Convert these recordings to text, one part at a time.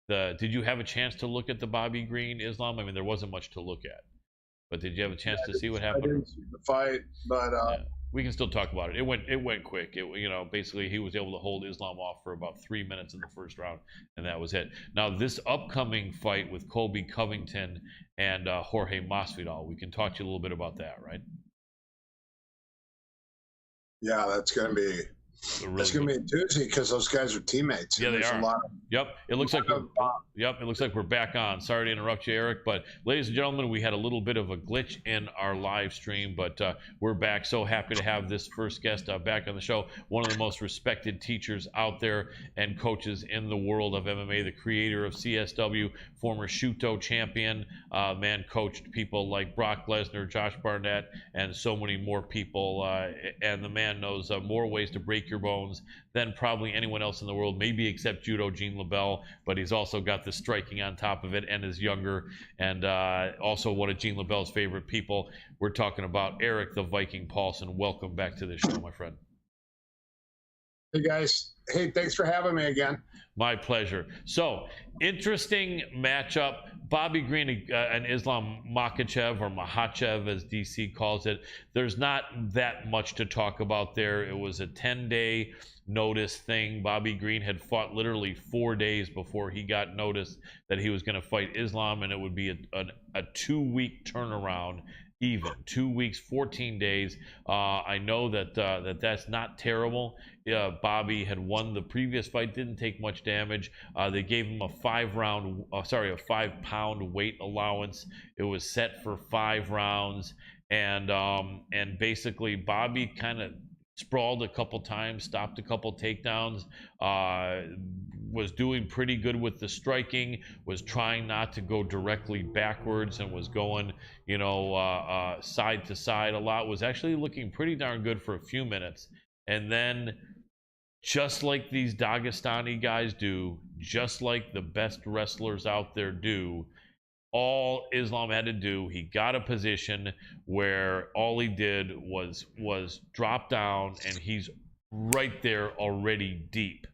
Did you have a chance to look at the Bobby Green Islam? I mean, there wasn't much to look at, but did you have a chance to see what I happened? didn't see the fight, but Yeah. We can still talk about it. It went quick. Basically he was able to hold Islam off for about 3 minutes in the first round, and that was it. Now this upcoming fight with Colby Covington and Jorge Masvidal, we can talk to you a little bit about that, right? yeah, that's going to be a doozy because those guys are teammates. Yeah, they are. Yep. It looks like we're back on. Sorry to interrupt you, Eric, but ladies and gentlemen, we had a little bit of a glitch in our live stream, but we're back. So happy to have this first guest back on the show. One of the most respected teachers out there and coaches in the world of MMA, the creator of CSW, former Shuto champion, man coached people like Brock Lesnar, Josh Barnett, and so many more people. And the man knows more ways to break your bones than probably anyone else in the world, maybe except judo Gene LaBelle, but he's also got the striking on top of it and is younger, and also one of Gene LaBelle's favorite people. We're talking about Eric the Viking Paulson. Welcome back to the show, my friend. Hey guys. Hey, thanks for having me again. My pleasure. So, interesting matchup. Bobby Green and Islam Makhachev, or Makhachev as DC calls it. There's not that much to talk about there. It was a 10-day notice thing. Bobby Green had fought literally 4 days before he got notice that he was going to fight Islam, and it would be a 2-week turnaround. Even 2 weeks, 14 days. I know that that's not terrible. Bobby had won the previous fight, didn't take much damage. They gave him a 5-pound weight allowance. It was set for 5 rounds, and basically Bobby kind of sprawled a couple times, stopped a couple takedowns, was doing pretty good with the striking, was trying not to go directly backwards, and was going, side to side a lot, was actually looking pretty darn good for a few minutes. And then, just like these Dagestani guys do, just like the best wrestlers out there do, all Islam had to do, he got a position where all he did was drop down, and he's right there already deep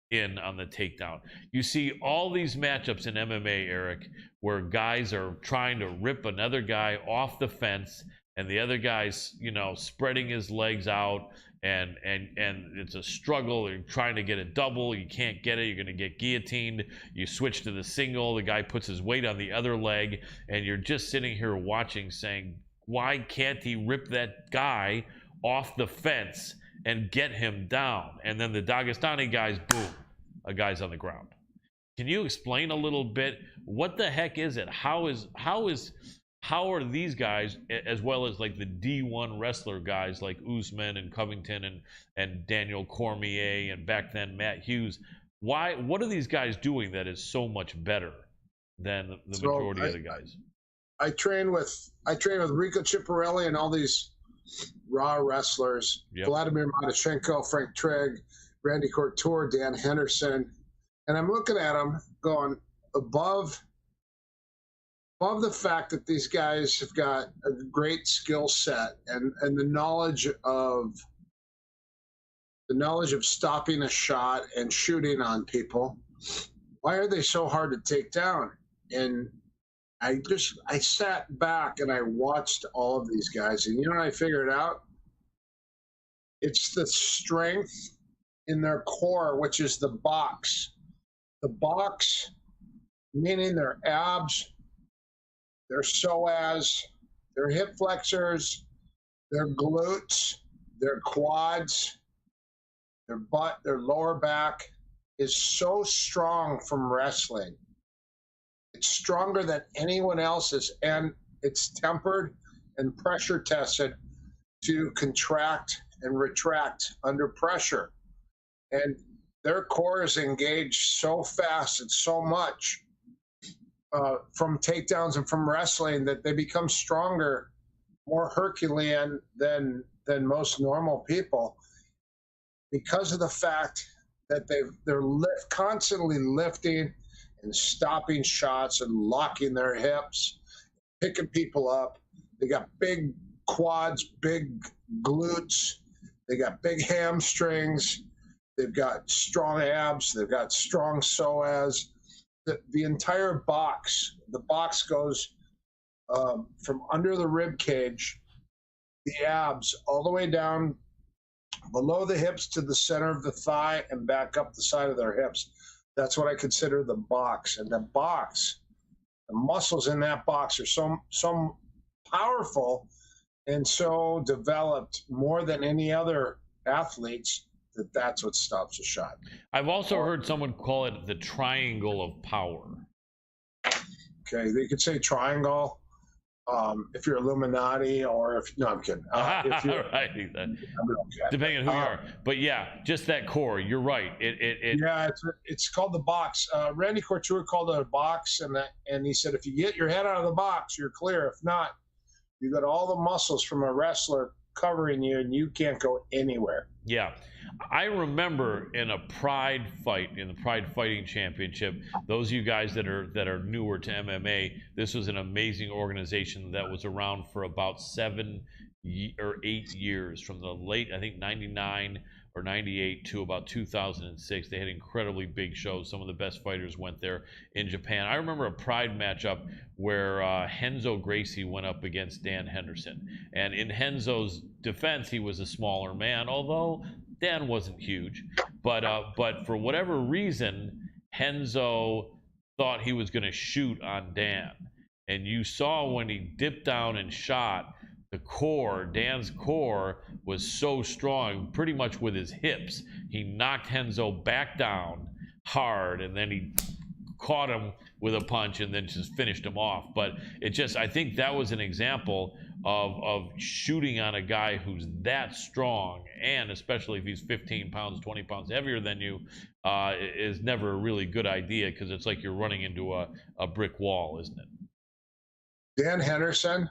in on the takedown. You see all these matchups in MMA, Eric, where guys are trying to rip another guy off the fence, and the other guy's, spreading his legs out, and it's a struggle. You're trying to get a double, you can't get it, you're going to get guillotined. You switch to the single, the guy puts his weight on the other leg, and you're just sitting here watching saying, why can't he rip that guy off the fence and get him down? And then the Dagestani guys, boom, a guy's on the ground. Can you explain a little bit, what the heck is it? How are these guys, as well as like the D1 wrestler guys like Usman and Covington and Daniel Cormier, and back then Matt Hughes, what are these guys doing that is so much better than the majority of the guys? I train with Rico Chiapparelli and all these raw wrestlers. Yep. Vladimir Matyshenko, Frank Trigg, Randy Couture, Dan Henderson, and I'm looking at them going, above the fact that these guys have got a great skill set and the knowledge of stopping a shot and shooting on people, why are they so hard to take down? And I sat back and I watched all of these guys, and what I figured out? It's the strength in their core, which is the box. The box, meaning their abs, their psoas, their hip flexors, their glutes, their quads, their butt, their lower back is so strong from wrestling. It's stronger than anyone else's, and it's tempered and pressure tested to contract and retract under pressure. And their core is engaged so fast and so much from takedowns and from wrestling that they become stronger, more Herculean than most normal people, because of the fact that they're constantly lifting and stopping shots and locking their hips, picking people up. They got big quads, big glutes, they got big hamstrings, they've got strong abs, they've got strong psoas, the entire box. The box goes from under the rib cage, the abs, all the way down below the hips to the center of the thigh and back up the side of their hips. That's what I consider the box. And the box, the muscles in that box are so powerful and so developed more than any other athletes that's what stops a shot. I've also heard someone call it the triangle of power. Okay, they could say triangle. If you're Illuminati, or if no, I'm kidding. If you're, right, depending on who you are, but yeah, just that core. You're right. Yeah, it's called the box. Randy Couture called it a box, and he said if you get your head out of the box, you're clear. If not, you got all the muscles from a wrestler covering you, and you can't go anywhere. Yeah. I remember in a Pride fight, in the Pride Fighting Championship, those of you guys that are newer to MMA, this was an amazing organization that was around for about 7 or 8 years, from the late, I think, 99 or 98 to about 2006. They had incredibly big shows. Some of the best fighters went there in Japan. I remember a Pride matchup where Renzo Gracie went up against Dan Henderson. And in Renzo's defense, he was a smaller man, although Dan wasn't huge. But for whatever reason, Renzo thought he was going to shoot on Dan. And you saw when he dipped down and shot, the core, Dan's core, was so strong, pretty much with his hips. He knocked Renzo back down hard, and then he caught him with a punch and then just finished him off. But I think that was an example of shooting on a guy who's that strong, and especially if he's 15 pounds, 20 pounds heavier than you, is never a really good idea, because it's like you're running into a brick wall, isn't it? Dan Henderson.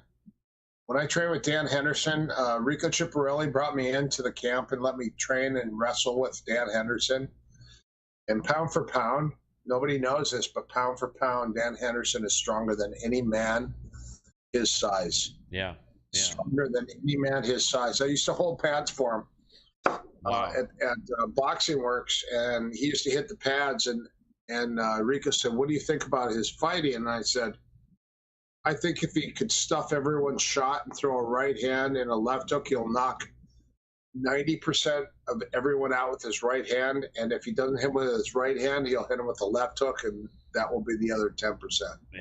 When I trained with Dan Henderson, Rico Chiapparelli brought me into the camp and let me train and wrestle with Dan Henderson. And pound for pound, nobody knows this, but pound for pound, Dan Henderson is stronger than any man his size. Yeah. Stronger than any man his size. I used to hold pads for him at Boxing Works, and he used to hit the pads. And Rico said, "What do you think about his fighting?" And I said, I think if he could stuff everyone's shot and throw a right hand and a left hook, he'll knock 90% of everyone out with his right hand. And if he doesn't hit with his right hand, he'll hit him with a left hook, and that will be the other 10%.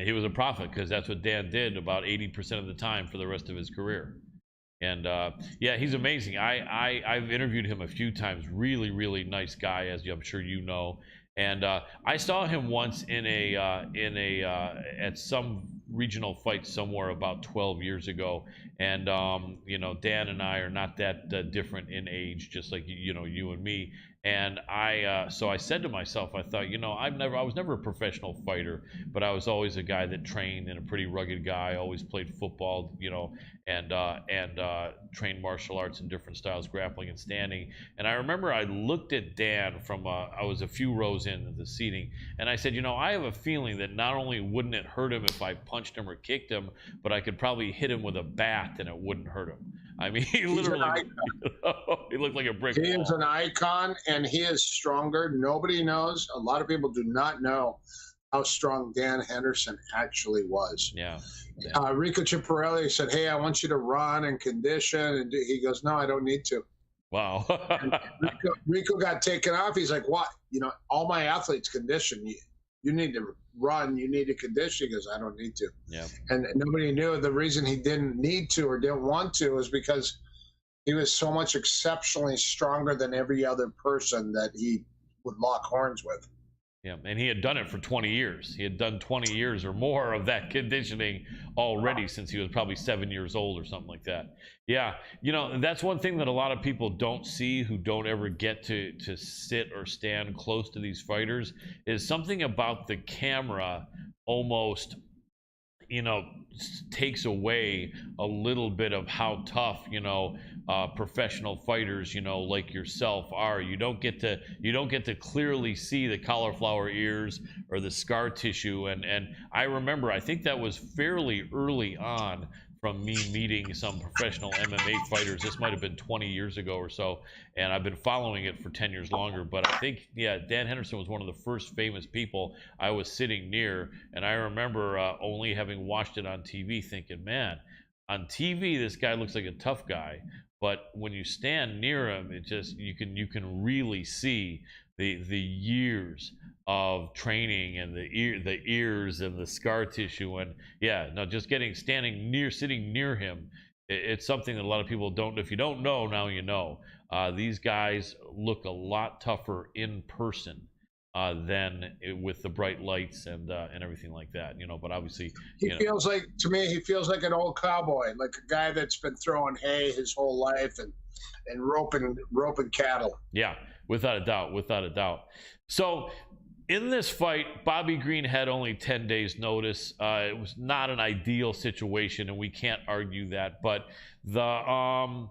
He was a prophet, because that's what Dan did about 80% of the time for the rest of his career. And yeah, he's amazing. I've interviewed him a few times. Really, really nice guy, as I'm sure you know. And I saw him once at some regional fight somewhere about 12 years ago. And Dan and I are not that different in age, just like you and me. And so I said to myself, I thought, I was never a professional fighter, but I was always a guy that trained, and a pretty rugged guy. Always played football, and trained martial arts in different styles, grappling and standing. And I remember I looked at Dan from I was a few rows in the seating, and I said, I have a feeling that not only wouldn't it hurt him if I punched him or kicked him, but I could probably hit him with a bat and it wouldn't hurt him. I mean, he literally, he looked like a brick wall. He is an icon, and he is stronger. Nobody knows. A lot of people do not know how strong Dan Henderson actually was. Yeah. Rico Chiapparelli said, "Hey, I want you to run and condition." And he goes, "No, I don't need to." Wow. Rico got taken off. He's like, "What? All my athletes condition. You need to run. You need to condition." He goes, "I don't need to." Yeah. And nobody knew the reason he didn't need to or didn't want to was because he was so much exceptionally stronger than every other person that he would lock horns with. Yeah, and he had done it for 20 years. He had done 20 years or more of that conditioning already since he was probably 7 years old or something like that. Yeah, that's one thing that a lot of people don't see, who don't ever get to sit or stand close to these fighters, is something about the camera almost takes away a little bit of how tough professional fighters like yourself are. You don't get to clearly see the cauliflower ears or the scar tissue. And I remember, I think that was fairly early on from me meeting some professional MMA fighters. This might have been 20 years ago or so, and I've been following it for 10 years longer. But I think, yeah, Dan Henderson was one of the first famous people I was sitting near, and I remember only having watched it on TV, thinking, man, on TV this guy looks like a tough guy, but when you stand near him, it just you can really see the years of training and the ears and the scar tissue. And yeah, no, just sitting near him, it's something that a lot of people don't. If you don't know, now you know. These guys look a lot tougher in person than with the bright lights and everything like that. But obviously, He feels like, to me, he feels like an old cowboy, like a guy that's been throwing hay his whole life and roping cattle. Yeah, without a doubt, without a doubt. So in this fight, Bobby Green had only 10 days notice. It was not an ideal situation, and we can't argue that. But the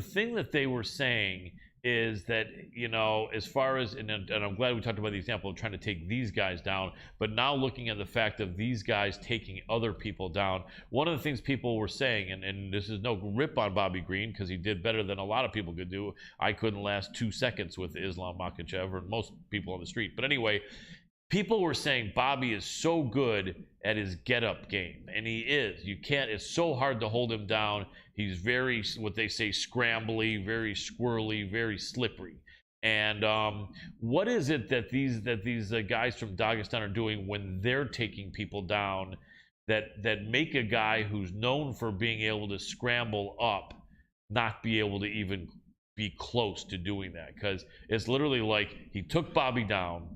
thing that they were saying is that, as far as, and I'm glad we talked about the example of trying to take these guys down, but now looking at the fact of these guys taking other people down, one of the things people were saying, and this is no rip on Bobby Green, because he did better than a lot of people could do. I couldn't last 2 seconds with Islam Makhachev, or most people on the street. But anyway, people were saying Bobby is so good at his get-up game, and he is. It's so hard to hold him down. He's very, what they say, scrambly, very squirrely, very slippery. And what is it that these guys from Dagestan are doing when they're taking people down that make a guy who's known for being able to scramble up not be able to even be close to doing that? Because it's literally like he took Bobby down,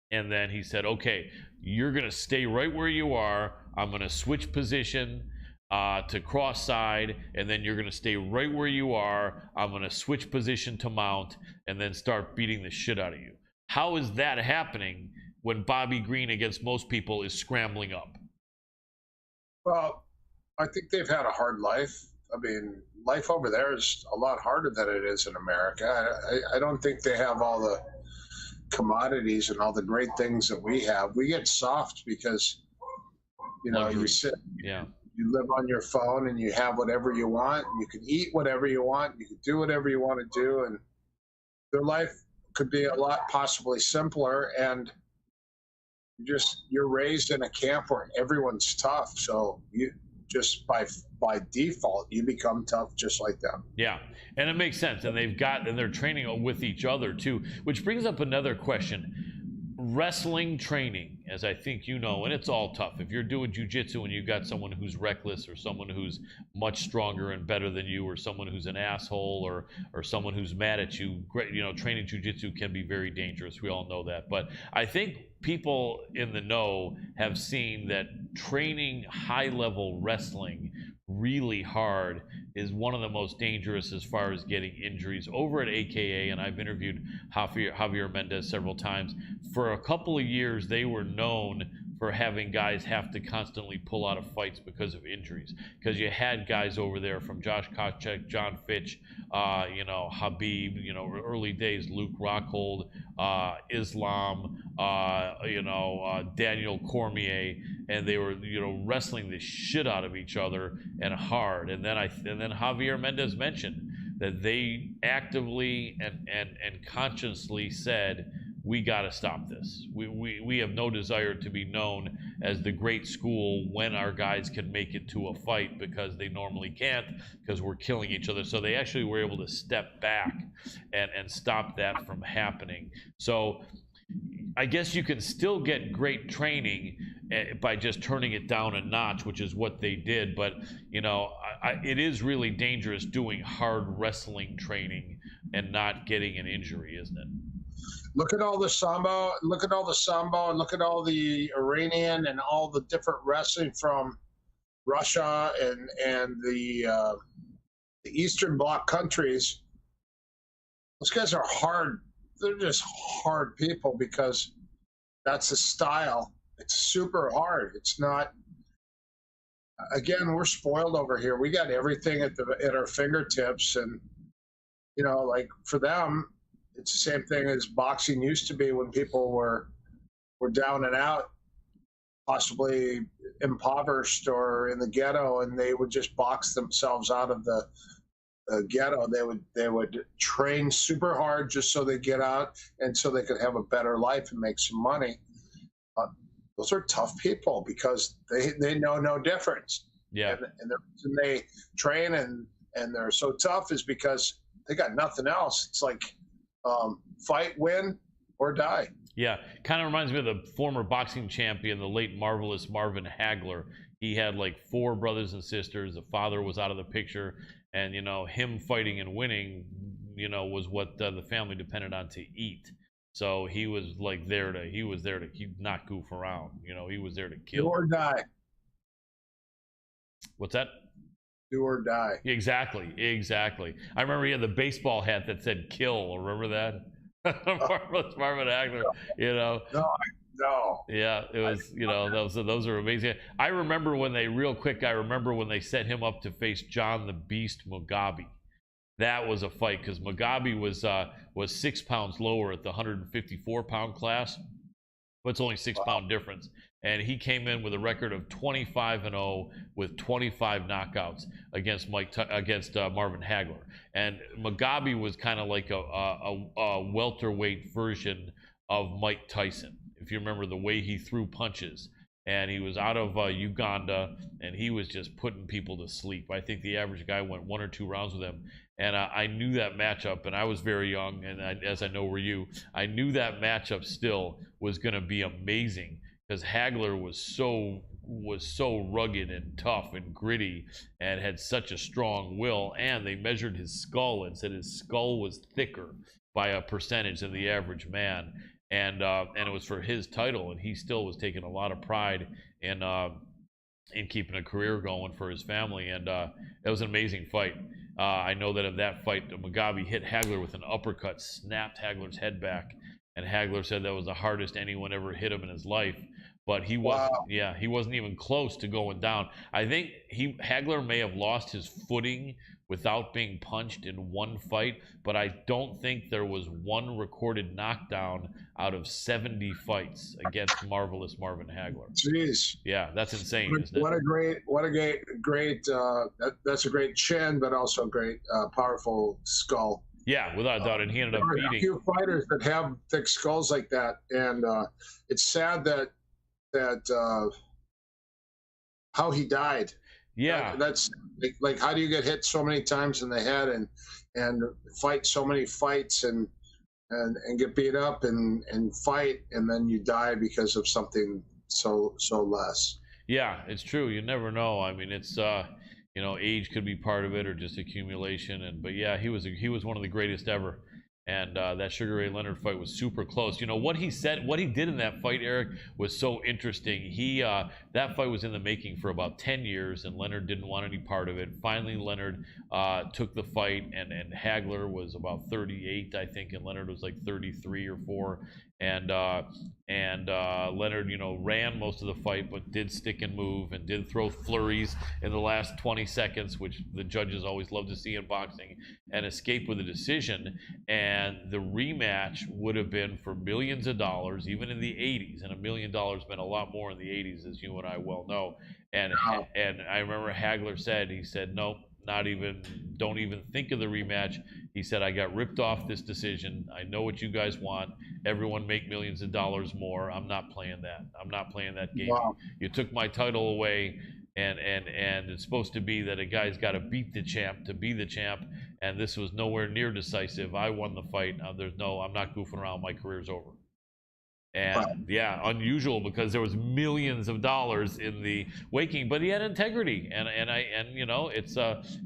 and then he said, okay, you're going to stay right where you are. I'm going to switch position to cross side, and then you're going to stay right where you are. I'm going to switch position to mount, and then start beating the shit out of you. How is that happening when Bobby Green, against most people, is scrambling up? Well, I think they've had a hard life. I mean, life over there is a lot harder than it is in America. I don't think they have all the commodities and all the great things that we have. We get soft because, you sit, yeah, you live on your phone and you have whatever you want. You can eat whatever you want. You can do whatever you want to do. And their life could be a lot possibly simpler. And you're raised in a camp where everyone's tough. So you just by default, you become tough just like them. Yeah, and it makes sense. And they're training with each other too, which brings up another question. Wrestling training, as I think you know, and it's all tough. If you're doing jiu-jitsu and you've got someone who's reckless, or someone who's much stronger and better than you, or someone who's an asshole, or someone who's mad at you, training jiu-jitsu can be very dangerous. We all know that. But I think people in the know have seen that training high-level wrestling really hard is one of the most dangerous as far as getting injuries. Over at AKA, and I've interviewed Javier Mendez several times, for a couple of years they were known for having guys have to constantly pull out of fights because of injuries. Because you had guys over there from Josh Koscheck, John Fitch, Habib, early days, Luke Rockhold, Islam, Daniel Cormier, and they were, wrestling the shit out of each other and hard. And then Javier Mendez mentioned that they actively and consciously said, we got to stop this. We have no desire to be known as the great school when our guys can make it to a fight, because they normally can't, because we're killing each other. So they actually were able to step back and stop that from happening. So I guess you can still get great training by just turning it down a notch, which is what they did. But it is really dangerous doing hard wrestling training and not getting an injury, isn't it? Look at all the sambo. Look at all the sambo, and look at all the Iranian and all the different wrestling from Russia and the Eastern Bloc countries. Those guys are hard. They're just hard people because that's the style. It's super hard. It's not. Again, we're spoiled over here. We got everything at our fingertips, and like for them, it's the same thing as boxing used to be when people were down and out. possibly impoverished or in the ghetto, and they would just box themselves out of the ghetto. They would train super hard just so they get out and so they could have a better life and make some money. Uh, those are tough people because they know no difference. Yeah. And the reason they train and they're so tough is because they got nothing else. It's like fight, win, or die. Yeah, kind of reminds me of the former boxing champion, the late marvelous Marvin Hagler. He had like 4 brothers and sisters. The father was out of the picture, and him fighting and winning, was what the family depended on to eat. So he was like he was there to not goof around. He was there to kill. Do or die. What's that? Do or die. Exactly. I remember he had the baseball hat that said "kill." Remember that? Marvin Hagler. No. Yeah, it was. Those are amazing. I remember when they set him up to face John the Beast Mugabe. That was a fight because Mugabe was 6 pounds lower at the 154-pound class. But it's only 6-pound difference. And he came in with a record of 25-0 with 25 knockouts against Marvin Hagler. And Mugabe was kind of like a welterweight version of Mike Tyson, if you remember the way he threw punches. And he was out of Uganda, and he was just putting people to sleep. I think the average guy went 1 or 2 rounds with him. And I knew that matchup, and I was very young, and as I know were you, I knew that matchup still was going to be amazing because Hagler was so rugged and tough and gritty and had such a strong will. And they measured his skull and said his skull was thicker by a percentage than the average man. And it was for his title, and he still was taking a lot of pride in keeping a career going for his family. And it was an amazing fight. I know that in that fight, Mugabe hit Hagler with an uppercut, snapped Hagler's head back, and Hagler said that was the hardest anyone ever hit him in his life. But he wasn't. Wow. Yeah, he wasn't even close to going down. I think Hagler may have lost his footing without being punched in one fight, but I don't think there was one recorded knockdown out of 70 fights against marvelous Marvin Hagler. Jeez. Yeah, that's insane, isn't it? What a great that's a great chin, but also a great powerful skull. Yeah, without a doubt, and he ended up beating. A few fighters that have thick skulls like that, and it's sad that how he died. Yeah, that's like how do you get hit so many times in the head and fight so many fights and get beat up and fight and then you die because of something so less. Yeah, it's true. You never know. I mean, it's age could be part of it or just accumulation. But yeah, he was one of the greatest ever. And that Sugar Ray Leonard fight was super close. What he did in that fight, Eric, was so interesting. That fight was in the making for about 10 years, and Leonard didn't want any part of it. Finally, Leonard took the fight, and Hagler was about 38, I think, and Leonard was like 33 or 4. And Leonard, ran most of the fight, but did stick and move and did throw flurries in the last 20 seconds, which the judges always love to see in boxing, and escape with a decision. And the rematch would have been for millions of dollars, even in the 80s. And $1 million meant a lot more in the 80s, as you and I well know. And I remember Hagler said, nope, don't even think of the rematch. He said, I got ripped off this decision. I know what you guys want. Everyone make millions of dollars more. I'm not playing that. I'm not playing that game. Wow. You took my title away, and it's supposed to be that a guy's got to beat the champ to be the champ, and this was nowhere near decisive. I won the fight. I'm not goofing around. My career's over. And wow. Yeah, unusual because there was millions of dollars in the waking, but he had integrity, and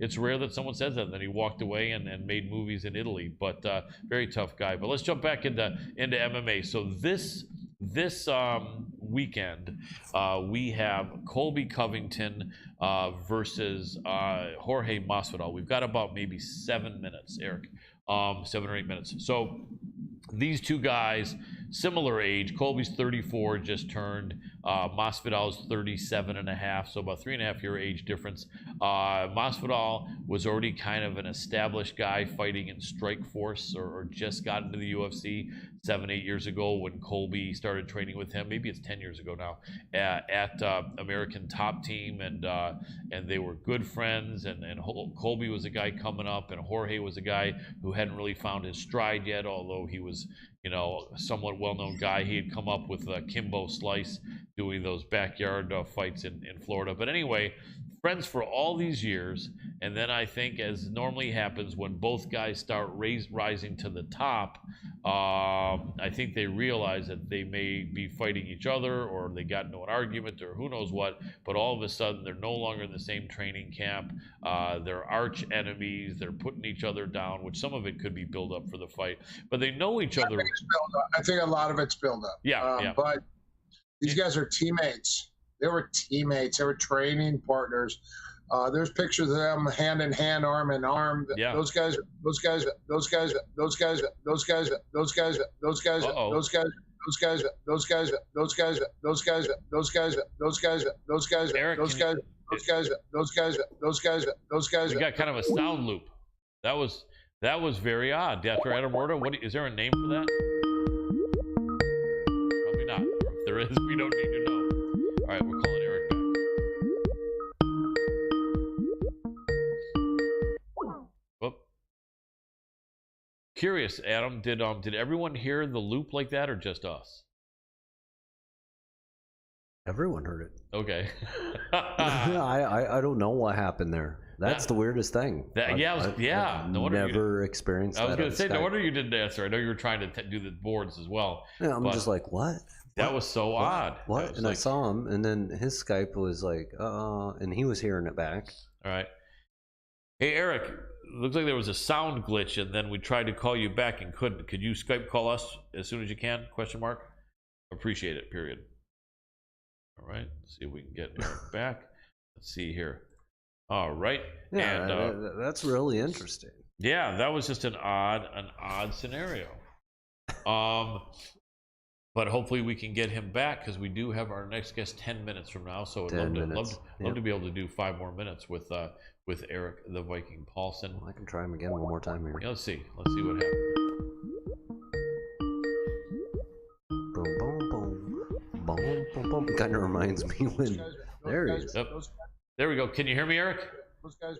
it's rare that someone says that. And then he walked away and made movies in Italy, but very tough guy. But let's jump back into MMA. So this weekend we have Colby Covington versus Jorge Masvidal. We've got about maybe 7 minutes, Eric, 7 or 8 minutes. So these two guys similar age. Colby's 34, just turned. Masvidal's 37 and a half, so about 3.5 year age difference. Masvidal was already kind of an established guy fighting in Strikeforce, or just got into the UFC 7-8 years ago when Colby started training with him. Maybe it's 10 years ago now, at American Top Team, and they were good friends. And Colby was a guy coming up, and Jorge was a guy who hadn't really found his stride yet, although he was, you know, a somewhat well-known guy. He had come up with Kimbo Slice doing those backyard fights in Florida. But anyway, friends for all these years, and then I think, as normally happens when both guys start rising to the top, I think they realize that they may be fighting each other, or they got into an argument, or who knows what, but all of a sudden they're no longer in the same training camp. They're arch enemies. They're putting each other down, which some of it could be build up for the fight, but they know each other. I think a lot of it's build up. Yeah. But these guys are teammates. They were teammates. They were training partners. There's pictures of them hand in hand, arm in arm. Yeah. Those guys. We got kind of a sound loop. That was very odd. Dr. Adam Roorda, is there a name for that? Probably not. If there is, we don't need to know. All right, we're calling Eric back. Whoop. Curious, Adam, did everyone hear the loop like that, or just us? Everyone heard it. Okay. I don't know what happened there. That's the weirdest thing. I've no never experienced that. I was going to say, no wonder you didn't answer. I know you were trying to do the boards as well. Yeah, I'm just like, what? That was so odd. What? And I saw him, and then his Skype was like, and he was hearing it back. All right. Hey, Eric, looks like there was a sound glitch, and then we tried to call you back and couldn't. Could you Skype call us as soon as you can? ? Appreciate it, period. All right, let's see if we can get Eric back. Let's see here. All right. Yeah, and, that's really interesting. Yeah, that was just an odd scenario. But hopefully we can get him back, because we do have our next guest 10 minutes from now. So I'd love to be able to do 5 more minutes with Eric the Viking Paulson. Well, I can try him again one more time here. Yeah, let's see what happens. Boom, boom, boom, boom, boom, boom. It kind of reminds me when there he is. Yep. There we go. Can you hear me, Eric? That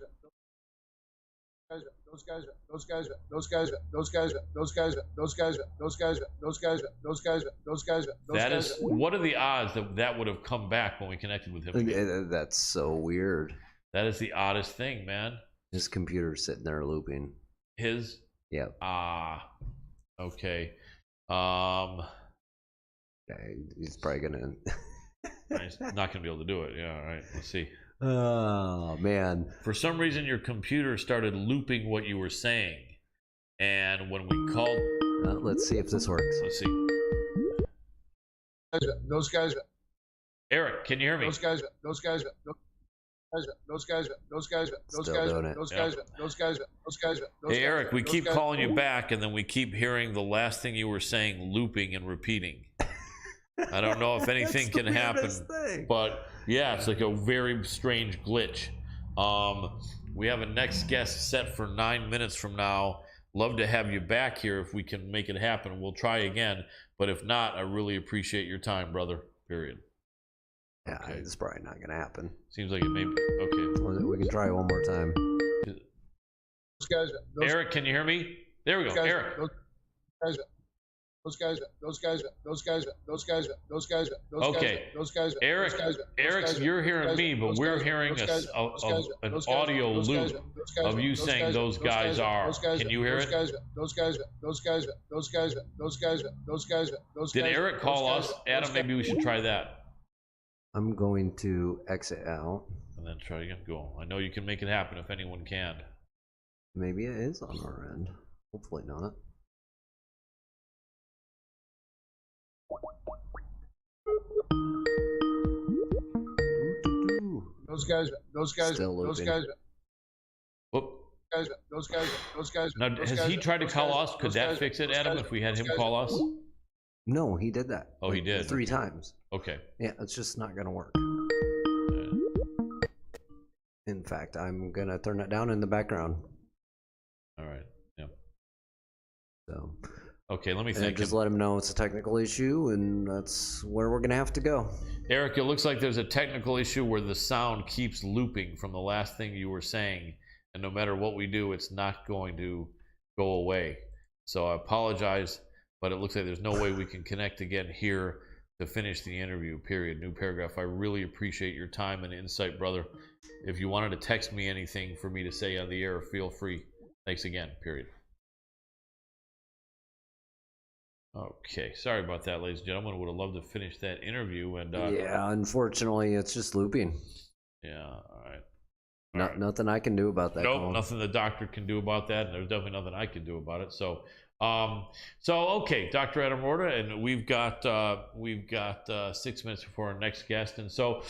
is, what are the odds that would have come back when we connected with him? That's so weird. That is the oddest thing, man. His computer's sitting there looping. His? Yeah. Okay. He's probably gonna. He's not gonna be able to do it. Yeah. All right. Let's see. Oh man! For some reason, your computer started looping what you were saying, and when we called, let's see if this works. Let's see. Those guys. Eric, can you hear me? Those guys. Hey, Eric, we keep calling you back, and then we keep hearing the last thing you were saying looping and repeating. I don't know if anything can happen, but yeah, it's like a very strange glitch. We have a next guest set for 9 minutes from now. Love to have you back here if we can make it happen. We'll try again, but if not, I really appreciate your time, brother. Period. Yeah, okay. It's probably not gonna happen. Seems like it may be. Okay. We can try one more time. Eric, can you hear me? There we go, Eric. Okay. Eric, you're hearing me, but we're hearing an audio loop of you saying those guys are. Can you hear it? Did Eric call us? Adam, maybe we should try that. I'm going to exit out. And then try again. Go. I know you can make it happen if anyone can. Maybe it is on our end. Hopefully not. Those guys. Whoop. Now, has he tried to call us? Could that fix it, Adam, if we had him call us? No, he did that. Oh, he did? 3 times. Okay. Yeah, it's just not going to work. In fact, I'm going to turn it down in the background. All right. Yeah. So, okay, let me and think. just let him know it's a technical issue, and that's where we're going to have to go. Eric, it looks like there's a technical issue where the sound keeps looping from the last thing you were saying, and no matter what we do, it's not going to go away. So I apologize, but it looks like there's no way we can connect again here to finish the interview, period. New paragraph. I really appreciate your time and insight, brother. If you wanted to text me anything for me to say on the air, feel free. Thanks again, period. Okay, sorry about that, ladies and gentlemen. Would have loved to finish that interview, and yeah, unfortunately, it's just looping. Yeah, all right. Nothing I can do about that. Nope, Colin. nothing the doctor can do about that, and there's definitely nothing I can do about it. So, okay, Dr. Adam Roorda, and we've got 6 minutes before our next guest, and so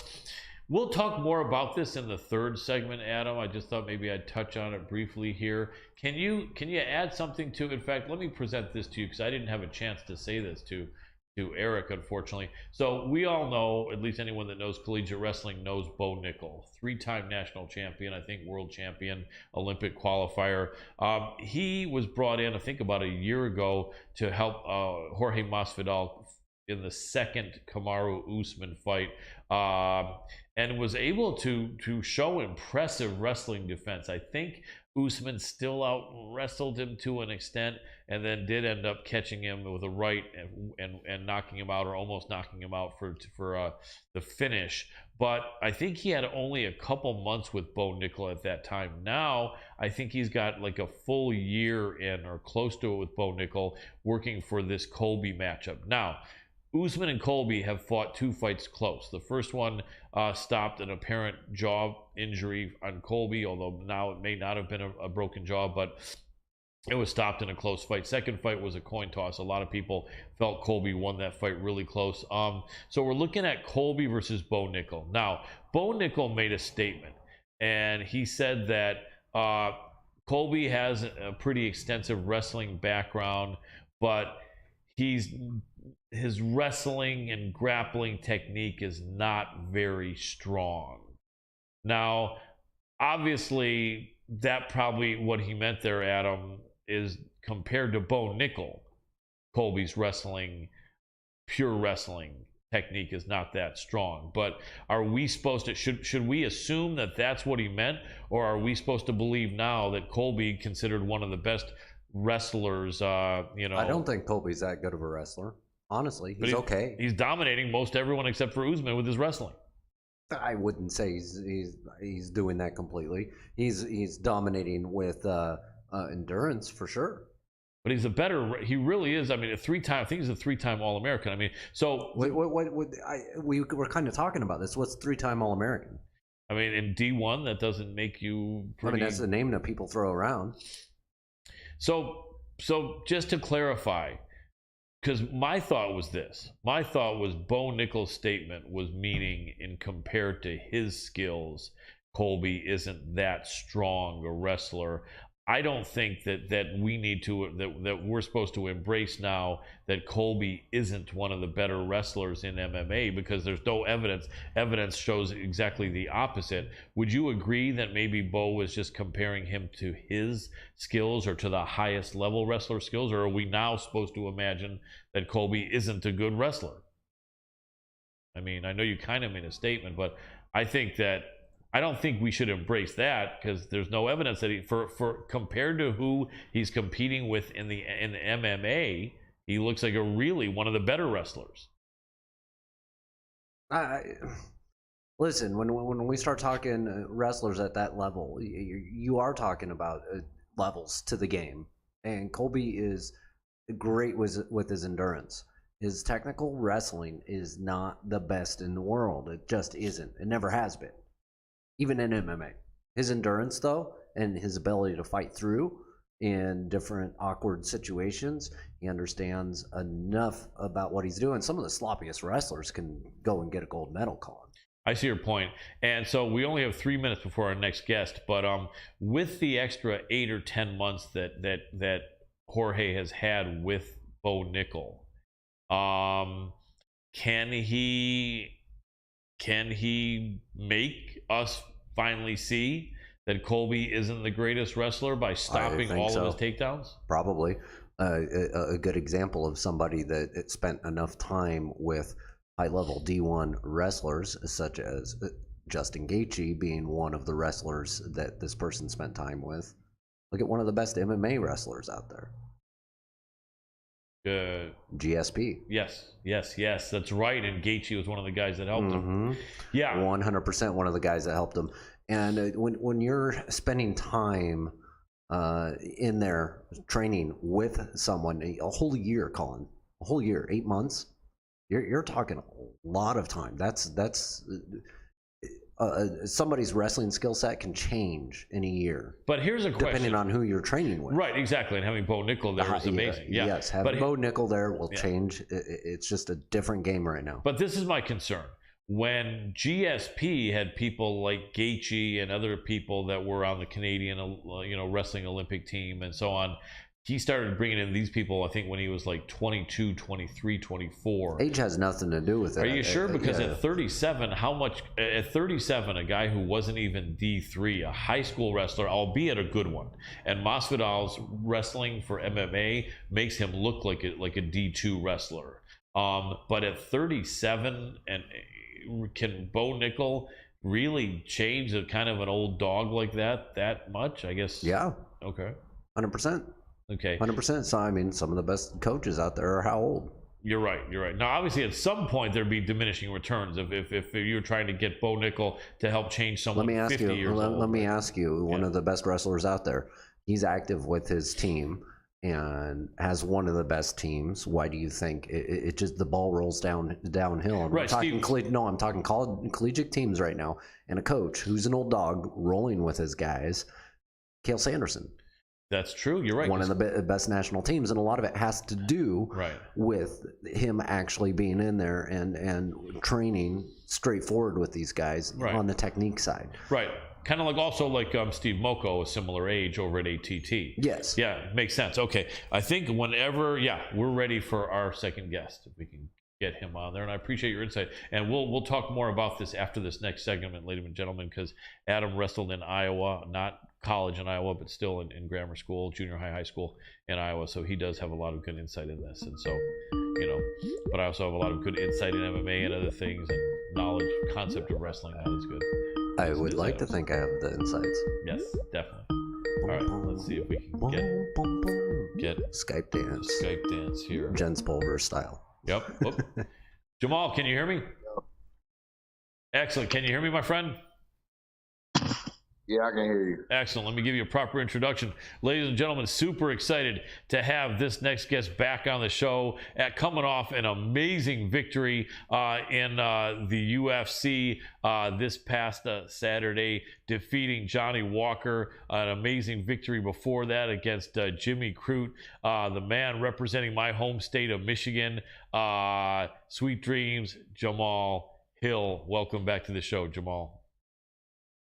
we'll talk more about this in the third segment, Adam. I just thought maybe I'd touch on it briefly here. Can you add something to? In fact, let me present this to you because I didn't have a chance to say this to Eric, unfortunately. So we all know, at least anyone that knows collegiate wrestling knows Bo Nickel, 3-time national champion, I think world champion, Olympic qualifier. He was brought in, I think, about a year ago to help Jorge Masvidal in the second Kamaru Usman fight, and was able to show impressive wrestling defense. I think Usman still out wrestled him to an extent, and then did end up catching him with a right and knocking him out, or almost knocking him out for the finish. But I think he had only a couple months with Bo Nickel at that time. Now I think he's got like a full year in, or close to it, with Bo Nickel working for this Colby matchup. Now, Usman and Colby have fought 2 fights close. The first one stopped an apparent jaw injury on Colby, although now it may not have been a broken jaw, but it was stopped in a close fight. Second fight was a coin toss. A lot of people felt Colby won that fight really close. So we're looking at Colby versus Bo Nickel. Now, Bo Nickel made a statement, and he said that Colby has a pretty extensive wrestling background, but his wrestling and grappling technique is not very strong. Now, obviously, that probably what he meant there, Adam, is compared to Bo Nickel, Colby's pure wrestling technique is not that strong. But are we supposed to, should we assume that that's what he meant, or are we supposed to believe now that Colby, considered one of the best wrestlers, I don't think Colby's that good of a wrestler. Honestly, he's okay. He's dominating most everyone except for Usman with his wrestling. I wouldn't say he's doing that completely. He's dominating with endurance for sure. But he really is. I mean, I think he's a 3-time All-American. I mean, so we were kind of talking about this. What's 3-time All-American? I mean, in D1, that doesn't make you pretty... I mean, that's the name that people throw around. So just to clarify, because my thought was Bo Nickel's statement was meaning, in compared to his skills, Colby isn't that strong a wrestler. I don't think that we need to, that we're supposed to embrace now that Colby isn't one of the better wrestlers in MMA, because there's no evidence. Evidence shows exactly the opposite. Would you agree that maybe Bo was just comparing him to his skills, or to the highest level wrestler skills, or are we now supposed to imagine that Colby isn't a good wrestler? I mean, I know you kind of made a statement, but I don't think we should embrace that, because there's no evidence that for compared to who he's competing with in the MMA, he looks like really one of the better wrestlers. Listen, when we start talking wrestlers at that level, you are talking about levels to the game, and Colby is great with his endurance. His technical wrestling is not the best in the world. It just isn't. It never has been. Even in MMA. His endurance, though, and his ability to fight through in different awkward situations, he understands enough about what he's doing. Some of the sloppiest wrestlers can go and get a gold medal, Colin. I see your point. And so we only have 3 minutes before our next guest, but with the extra 8 or 10 months that Jorge has had with Bo Nickel, Can he make us finally see that Colby isn't the greatest wrestler by stopping all of his takedowns? Probably. A good example of somebody that spent enough time with high-level D1 wrestlers, such as Justin Gaethje being one of the wrestlers that this person spent time with. Look at one of the best MMA wrestlers out there. GSP. Yes, that's right. And Gaethje was one of the guys that helped him. Yeah, 100% one of the guys that helped him. And when you're spending time in there training with someone a whole year, Colin, a whole year, 8 months, you're talking a lot of time. That's somebody's wrestling skill set can change in a year. But here's a question. Depending on who you're training with. Right, exactly. And having Bo Nickel there is amazing. Yeah. Yes, having Bo Nickel there will change. It's just a different game right now. But this is my concern. When GSP had people like Gaethje and other people that were on the Canadian, wrestling Olympic team and so on, he started bringing in these people, I think, when he was like 22, 23, 24. Age has nothing to do with it. Are you sure? Because at 37, at 37, a guy who wasn't even D3, a high school wrestler, albeit a good one, and Masvidal's wrestling for MMA makes him look like a D2 wrestler. But at 37, and can Bo Nickel really change a kind of an old dog like that much? I guess. Yeah. Okay. 100%. Okay. 100%. So, I mean, some of the best coaches out there are how old? You're right. Now, obviously, at some point, there'd be diminishing returns if you're trying to get Bo Nickel to help change someone 50 years old. Let me ask you, one of the best wrestlers out there, he's active with his team and has one of the best teams. Why do you think it just the ball rolls downhill? Right, I'm talking collegiate teams right now, and a coach who's an old dog rolling with his guys, Cael Sanderson. That's true. You're right. One of the best national teams, and a lot of it has to do with him actually being in there and training straightforward with these guys on the technique side. Right. Kind of like Steve Moko, a similar age over at ATT. Yes. Yeah, makes sense. Okay. I think whenever, we're ready for our second guest, if we can get him on there. And I appreciate your insight. And we'll talk more about this after this next segment, ladies and gentlemen, because Adam wrestled in Iowa, not college in Iowa, but still in grammar school, junior high school in Iowa. So he does have a lot of good insight in this. And so, but I also have a lot of good insight in MMA and other things and knowledge, concept of wrestling. That is good. I would like to think I have the insights. Yes, definitely. All right, let's see if we can get Skype dance. Skype dance here. Jens Pulver style. Yep. Jamal, can you hear me? Excellent. Can you hear me, my friend? Yeah, I can hear you. Excellent. Let me give you a proper introduction. Ladies and gentlemen, super excited to have this next guest back on the show, coming off an amazing victory in the UFC this past Saturday, defeating Johnny Walker. An amazing victory before that against Jimmy Crute, the man representing my home state of Michigan. Sweet dreams, Jamal Hill. Welcome back to the show, Jamal.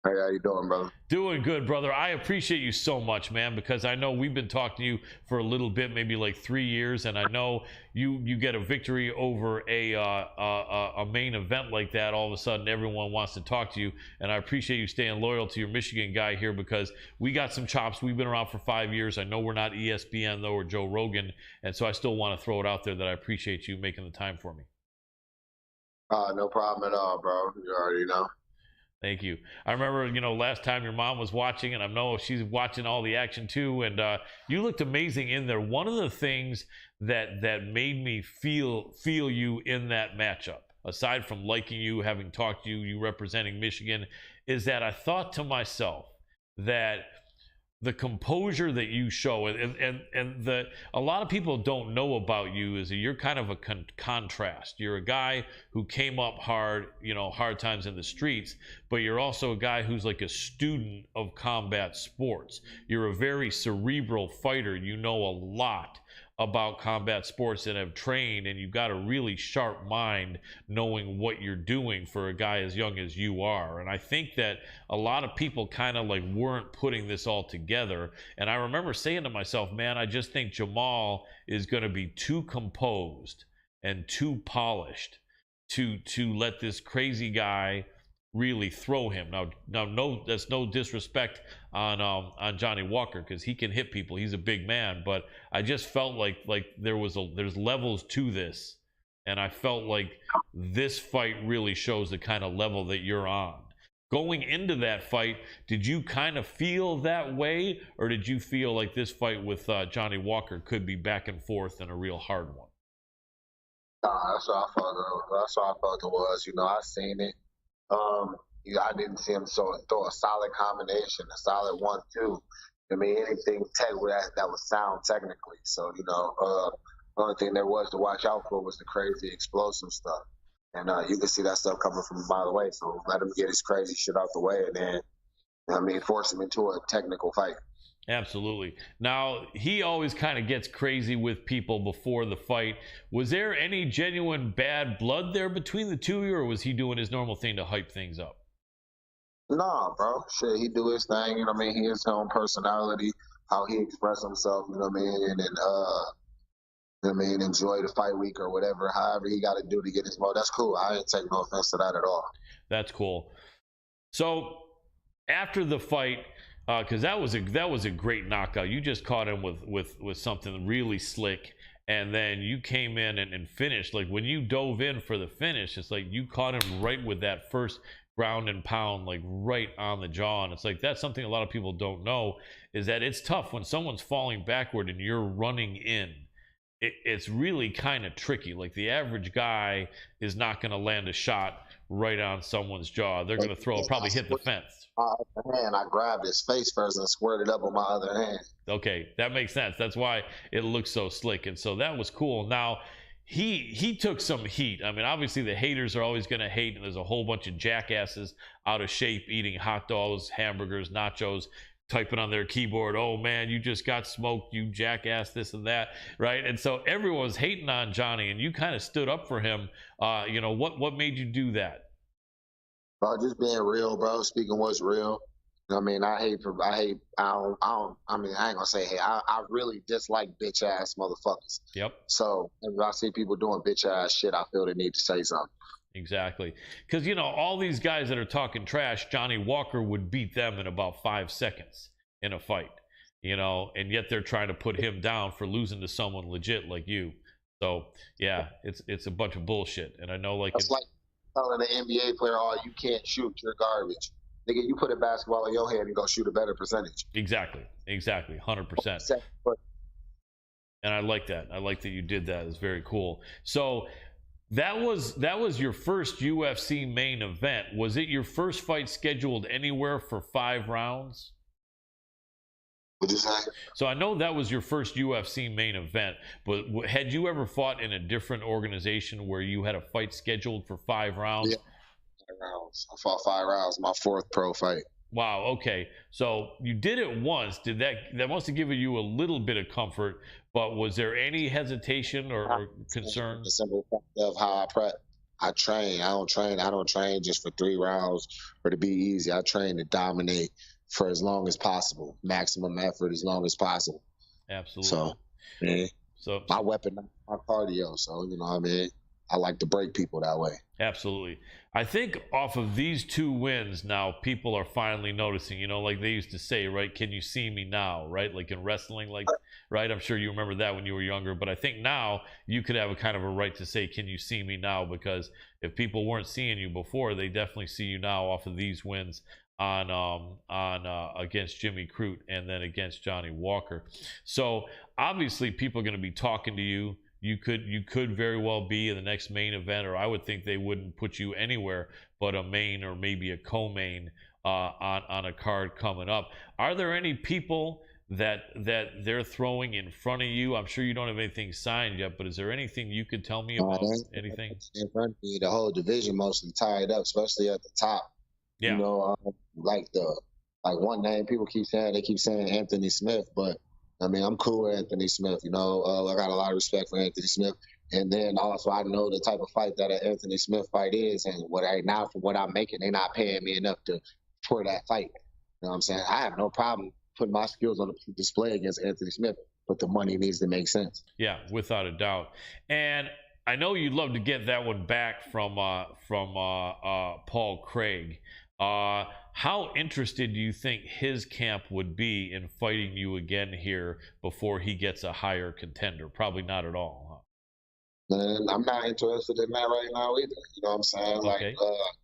Hey, how you doing, brother? Doing good, brother. I appreciate you so much, man, because I know we've been talking to you for a little bit, maybe like 3 years, and I know you get a victory over a main event like that. All of a sudden, everyone wants to talk to you, and I appreciate you staying loyal to your Michigan guy here, because we got some chops. We've been around for 5 years. I know we're not ESPN, though, or Joe Rogan, and so I still want to throw it out there that I appreciate you making the time for me. No problem at all, bro. You already know. Thank you. I remember, last time your mom was watching, and I know she's watching all the action too, and you looked amazing in there. One of the things that made me feel you in that matchup, aside from liking you, having talked to you representing Michigan, is that I thought to myself that the composure that you show, and a lot of people don't know about you, is that you're kind of a contrast. You're a guy who came up hard, hard times in the streets, but you're also a guy who's like a student of combat sports. You're a very cerebral fighter. You know a lot about combat sports and have trained, and you've got a really sharp mind knowing what you're doing for a guy as young as you are. And I think that a lot of people kind of like weren't putting this all together. And I remember saying to myself, man, I just think Jamal is going to be too composed and too polished to let this crazy guy really throw him. Now, no, that's no disrespect on Johnny Walker, because he can hit people. He's a big man, but I just felt like there's levels to this, and I felt like this fight really shows the kind of level that you're on. Going into that fight, did you kind of feel that way, or did you feel like this fight with Johnny Walker could be back and forth and a real hard one? Nah, that's what I felt. That's what I felt it was. You know, I seen it. I didn't see him throw a solid combination, a solid 1-2. I mean, anything that was sound technically. So, you know, the only thing there was to watch out for was the crazy explosive stuff. And you can see that stuff coming from a mile away. So let him get his crazy shit out the way, and then, I mean, force him into a technical fight. Absolutely. Now, he always kind of gets crazy with people before the fight. Was there any genuine bad blood there between the two of you, or was he doing his normal thing to hype things up? Nah, bro. Shit, he do his thing. You know what I mean? He has his own personality, how he express himself. You know what I mean? And enjoy the fight week or whatever. However he got to do to get his vote. That's cool. I ain't take no offense to that at all. That's cool. So after the fight, because that was a great knockout. You just caught him with something really slick, and then you came in and finished. Like when you dove in for the finish, it's like you caught him right with that first ground and pound, like right on the jaw. And it's like, that's something a lot of people don't know, is that it's tough when someone's falling backward and you're running in. It's really kind of tricky. Like the average guy is not going to land a shot right on someone's jaw. They're going to probably hit the fence. And I grabbed his face first and squared it up with my other hand. Okay, that makes sense. That's why it looks so slick. And so that was cool. Now, he took some heat. I mean, obviously the haters are always going to hate, and there's a whole bunch of jackasses out of shape eating hot dogs, hamburgers, nachos, typing on their keyboard, oh man, you just got smoked, you jackass, this and that, right? And so everyone's hating on Johnny, and you kind of stood up for him. You know, what made you do that? Bro, just being real, bro. Speaking what's real. I mean, I ain't gonna say hey. I really dislike bitch ass motherfuckers. Yep. So if I see people doing bitch ass shit, I feel the need to say something. Exactly. Because, you know, all these guys that are talking trash, Johnny Walker would beat them in about 5 seconds in a fight, you know, and yet they're trying to put him down for losing to someone legit like you. So, yeah, it's a bunch of bullshit. And I know, like, it's like telling an NBA player, oh, you can't shoot, you're garbage. Nigga, you put a basketball in your hand and go shoot a better percentage. Exactly. 100%. And I like that. I like that you did that. It's very cool. So that was your first UFC main event. Was it your first fight scheduled anywhere for 5 rounds? What'd you say? So I know that was your first UFC main event, but had you ever fought in a different organization where you had a fight scheduled for 5 rounds? Yeah, 5 rounds. I fought 5 rounds. My 4th pro fight. Wow. Okay. So you did it once. Did that must have given you a little bit of comfort, but was there any hesitation or concern? The simple fact of how I prep. I train. I don't train just for 3 rounds or to be easy. I train to dominate for as long as possible. Maximum effort as long as possible. Absolutely. So, man, so my weapon, my cardio. So, you know what I mean? I like to break people that way. Absolutely. I think off of these 2 wins now, people are finally noticing, you know, like they used to say, right? Can you see me now? Right? Like in wrestling, like, right? I'm sure you remember that when you were younger, but I think now you could have a kind of a right to say, can you see me now? Because if people weren't seeing you before, they definitely see you now off of these wins on against Jimmy Crute and then against Johnny Walker. So obviously people are going to be talking to you. You could very well be in the next main event, or I would think they wouldn't put you anywhere but a main or maybe a co-main on a card coming up. Are there any people that they're throwing in front of you? I'm sure you don't have anything signed yet, but is there anything you could tell me about? Anything in front of me? The whole division mostly tied up, especially at the top. Yeah. You know, like one name people keep saying, they keep saying Anthony Smith, but I mean, I'm cool with Anthony Smith. You know, I got a lot of respect for Anthony Smith. And then also I know the type of fight that an Anthony Smith fight is, and now for what I'm making, they're not paying me enough for that fight. You know what I'm saying? I have no problem putting my skills on display against Anthony Smith, but the money needs to make sense. Yeah, without a doubt. And I know you'd love to get that one back from Paul Craig. How interested do you think his camp would be in fighting you again here before he gets a higher contender? Probably not at all, And I'm not interested in that right now either. You know what I'm saying? huh? Like, Okay.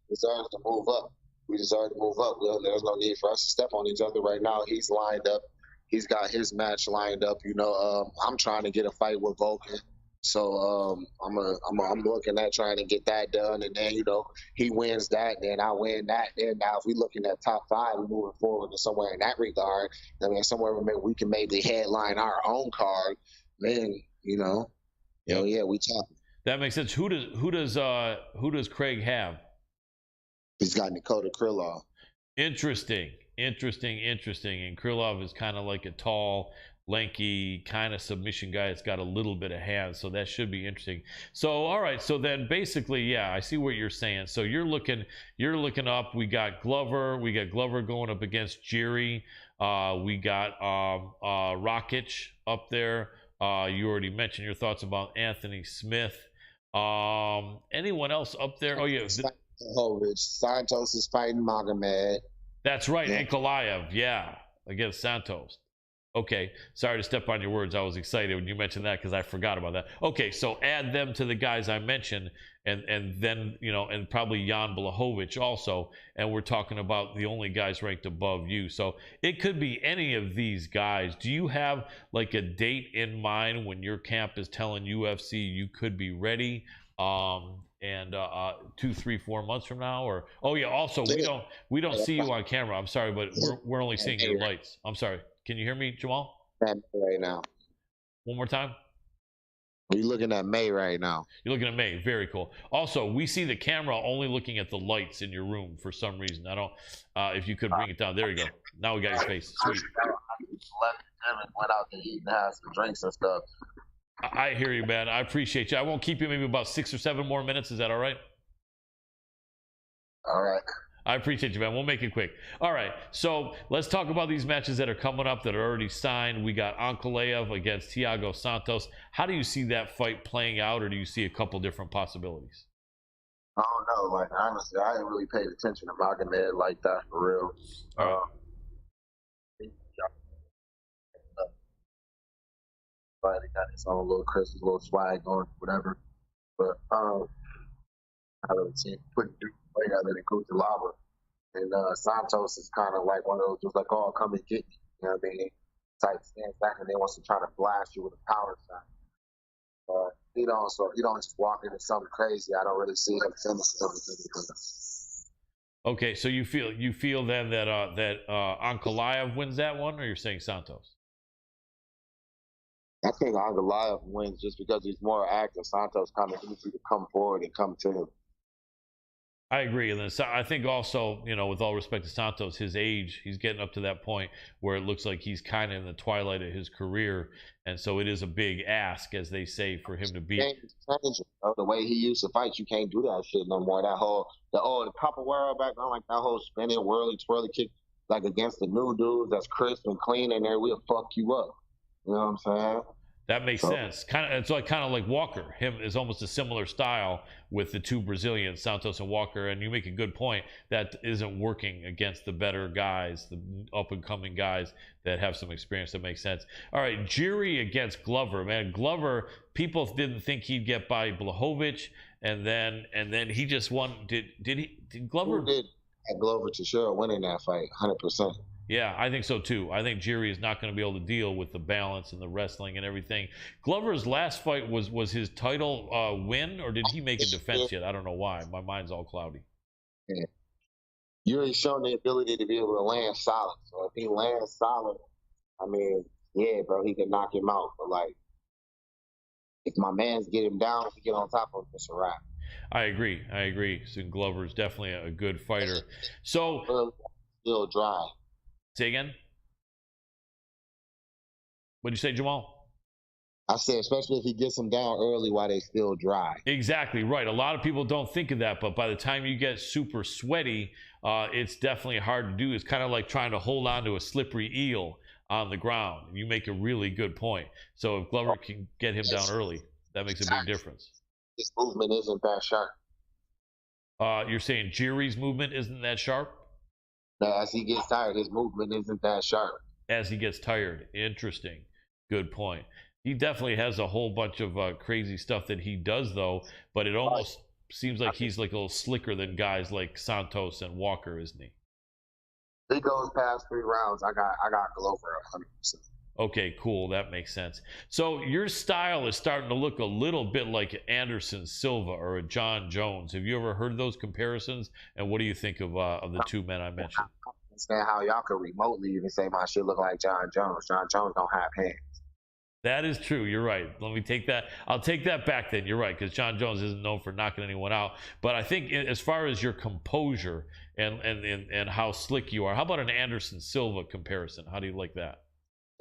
we deserve to move up. We deserve to move up. Well, there's no need for us to step on each other right now. He's lined up. He's got his match lined up. You know, I'm trying to get a fight with Vulcan. So I'm looking at trying to get that done, and then he wins that, then I win that. Then now if we looking at top 5, we're moving forward to somewhere in that regard. I mean, somewhere we can maybe headline our own card. Then yeah, we talking. That makes sense. Who does Craig have? He's got Dakota Krylov. Interesting. And Krylov is kind of like a tall, lanky kind of submission guy. It's got a little bit of hands, so that should be interesting. So all right, so then basically, yeah, I see what you're saying. So you're looking up. We got Glover going up against Jerry. We got Rakic up there. You already mentioned your thoughts about Anthony Smith. Anyone else up there? Oh yeah, Santos is fighting Magomed. That's right, Yeah. Ankalaev, yeah, against Santos. Okay, sorry to step on your words. I was excited when you mentioned that because I forgot about that. Okay, so add them to the guys I mentioned, and then and probably Jan Blachowicz also, and we're talking about the only guys ranked above you. So it could be any of these guys. Do you have like a date in mind when your camp is telling UFC you could be ready? And 2, 3, 4 months from now, or also we don't see you on camera. I'm sorry, but we're only seeing your lights. I'm sorry. Can you hear me, Jamal? Right now. One more time. We're looking at May right now. You're looking at May. Very cool. Also, we see the camera only looking at the lights in your room for some reason. I don't. If you could bring it down. There you go. Now we got your face. Sweet. Went out to eat and have some drinks and stuff. I hear you, man. I appreciate you. I won't keep you maybe about 6 or 7 more minutes. Is that all right? All right. I appreciate you, man. We'll make it quick. All right. So let's talk about these matches that are coming up that are already signed. We got Ankalaev against Thiago Santos. How do you see that fight playing out, or do you see a couple different possibilities? I don't know. Like, honestly, I ain't really paid attention to Magomed like that for real. All right. He got his own little Christmas, little swag on, whatever. But I haven't seen him put together than Kuchalaba. And Santos is kind of like one of those, just like, oh, come and get me. You know what I mean? Type stands back and then wants to try to blast you with a power shot. But he don't just walk into something crazy. I don't really see him finishing everything. Okay, so you feel then that Ankalaev wins that one, or you're saying Santos? I think Ankalaev wins just because he's more active. Santos kind of needs you to come forward and come to him. I agree, and then I think also, with all respect to Santos, his age, he's getting up to that point where it looks like he's kind of in the twilight of his career, and so it is a big ask, as they say, for him to beat. The way he used to fight, you can't do that shit no more. That whole the couple world back then, like that whole spinning, whirly, twirly kick, like against the new dudes that's crisp and clean in there, we'll fuck you up. You know what I'm saying? That makes sense. It's kind of like Walker. Him is almost a similar style with the two Brazilians, Santos and Walker. And you make a good point that isn't working against the better guys, the up and coming guys that have some experience. That makes sense. All right, Jiri against Glover. Man, Glover. People didn't think he'd get by Blachowicz, and then he just won. Did Glover? Who did Glover to sure winning that fight? 100%. Yeah, I think so too. I think Jiri is not going to be able to deal with the balance and the wrestling and everything. Glover's last fight was his title win, or did he make a defense yet? I don't know why. My mind's all cloudy. Yeah. Jiri's shown the ability to be able to land solid. So if he lands solid, I mean, yeah, bro, he can knock him out. But like, if my man's get him down, if he get on top of him, it's a wrap. I agree. So Glover's definitely a good fighter. So still dry. Say again? What'd you say, Jamal? I said, especially if he gets them down early while they still dry. Exactly right. A lot of people don't think of that, but by the time you get super sweaty, it's definitely hard to do. It's kind of like trying to hold on to a slippery eel on the ground. You make a really good point. So if Glover can get him down early, that makes a big difference. His movement isn't that sharp. You're saying Jiri's movement isn't that sharp? Now, as he gets tired, his movement isn't that sharp. As he gets tired. Interesting. Good point. He definitely has a whole bunch of crazy stuff that he does, though, but it almost seems like he's like a little slicker than guys like Santos and Walker, isn't he? He goes past 3 rounds. I got Glover 100%. Okay, cool. That makes sense. So your style is starting to look a little bit like Anderson Silva or a John Jones. Have you ever heard those comparisons? And what do you think of the two men I mentioned? I don't understand how y'all could remotely even say my shit look like John Jones. John Jones don't have hands. That is true. You're right. Let me take that. I'll take that back then. You're right, because John Jones isn't known for knocking anyone out. But I think as far as your composure and how slick you are, how about an Anderson Silva comparison? How do you like that?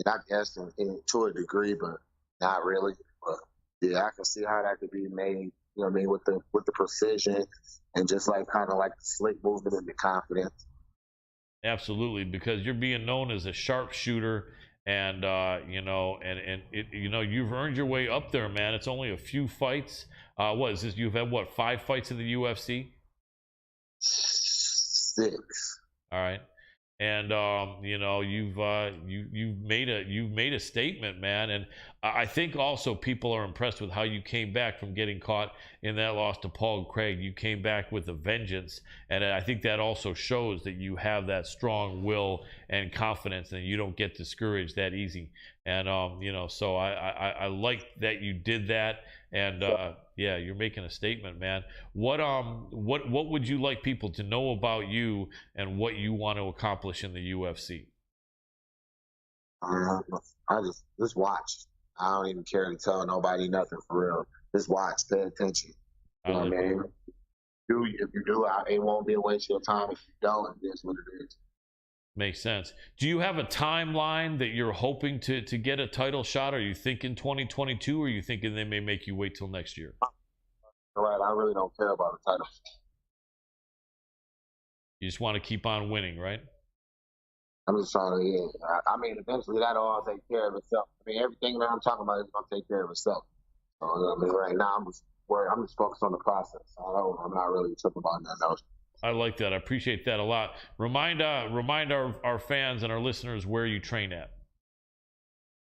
And I guess to a degree, but not really. But yeah, I can see how that could be made. You know what I mean, with the precision and just like kind of like the slick movement and the confidence. Absolutely, because you're being known as a sharpshooter, and you've earned your way up there, man. It's only a few fights. What is this? You've had 5 fights in the UFC? 6. All right. And you've made a statement, man. And I think also people are impressed with how you came back from getting caught in that loss to Paul Craig. You came back with a vengeance, and I think that also shows that you have that strong will and confidence, and you don't get discouraged that easy. And so I like that you did that. And yeah, you're making a statement, man. What would you like people to know about you and what you want to accomplish in the UFC? I just watch. I don't even care to tell nobody nothing for real. Just watch, pay attention. You know what I mean? If you do, it won't be a waste of your time. If you don't, it is what it is. Makes sense. Do you have a timeline that you're hoping to get a title shot? Are you thinking 2022, or are you thinking they may make you wait till next year? All right, I really don't care about the title. You just want to keep on winning, right? I'm just trying to, yeah. I mean, eventually that'll all take care of itself. I mean, everything that I'm talking about is going to take care of itself. So, I mean, right now I'm just worried. I'm just focused on the process. I'm not really tripping about nothing else. I like that. I appreciate that a lot. Remind our fans and our listeners where you train at.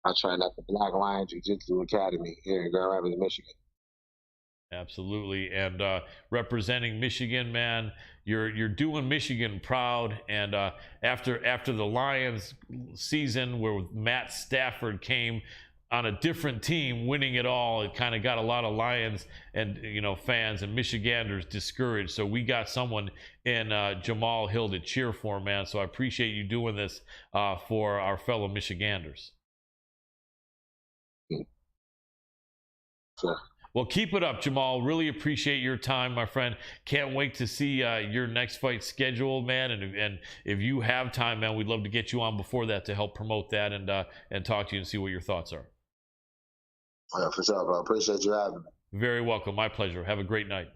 I train at the Black Lion Jiu-Jitsu Academy here in Grand Rapids, Michigan. Absolutely. And representing Michigan, man, you're doing Michigan proud. And after the Lions season where Matt Stafford came on a different team winning it all, it kind of got a lot of Lions and fans and Michiganders discouraged. So we got someone in Jamal Hill to cheer for, man. So I appreciate you doing this for our fellow Michiganders. Sure. Well, keep it up, Jamal. Really appreciate your time, my friend. Can't wait to see your next fight scheduled, man. And if you have time, man, we'd love to get you on before that to help promote that and talk to you and see what your thoughts are. Yeah, for sure, bro. Appreciate you having me. Very welcome. My pleasure. Have a great night.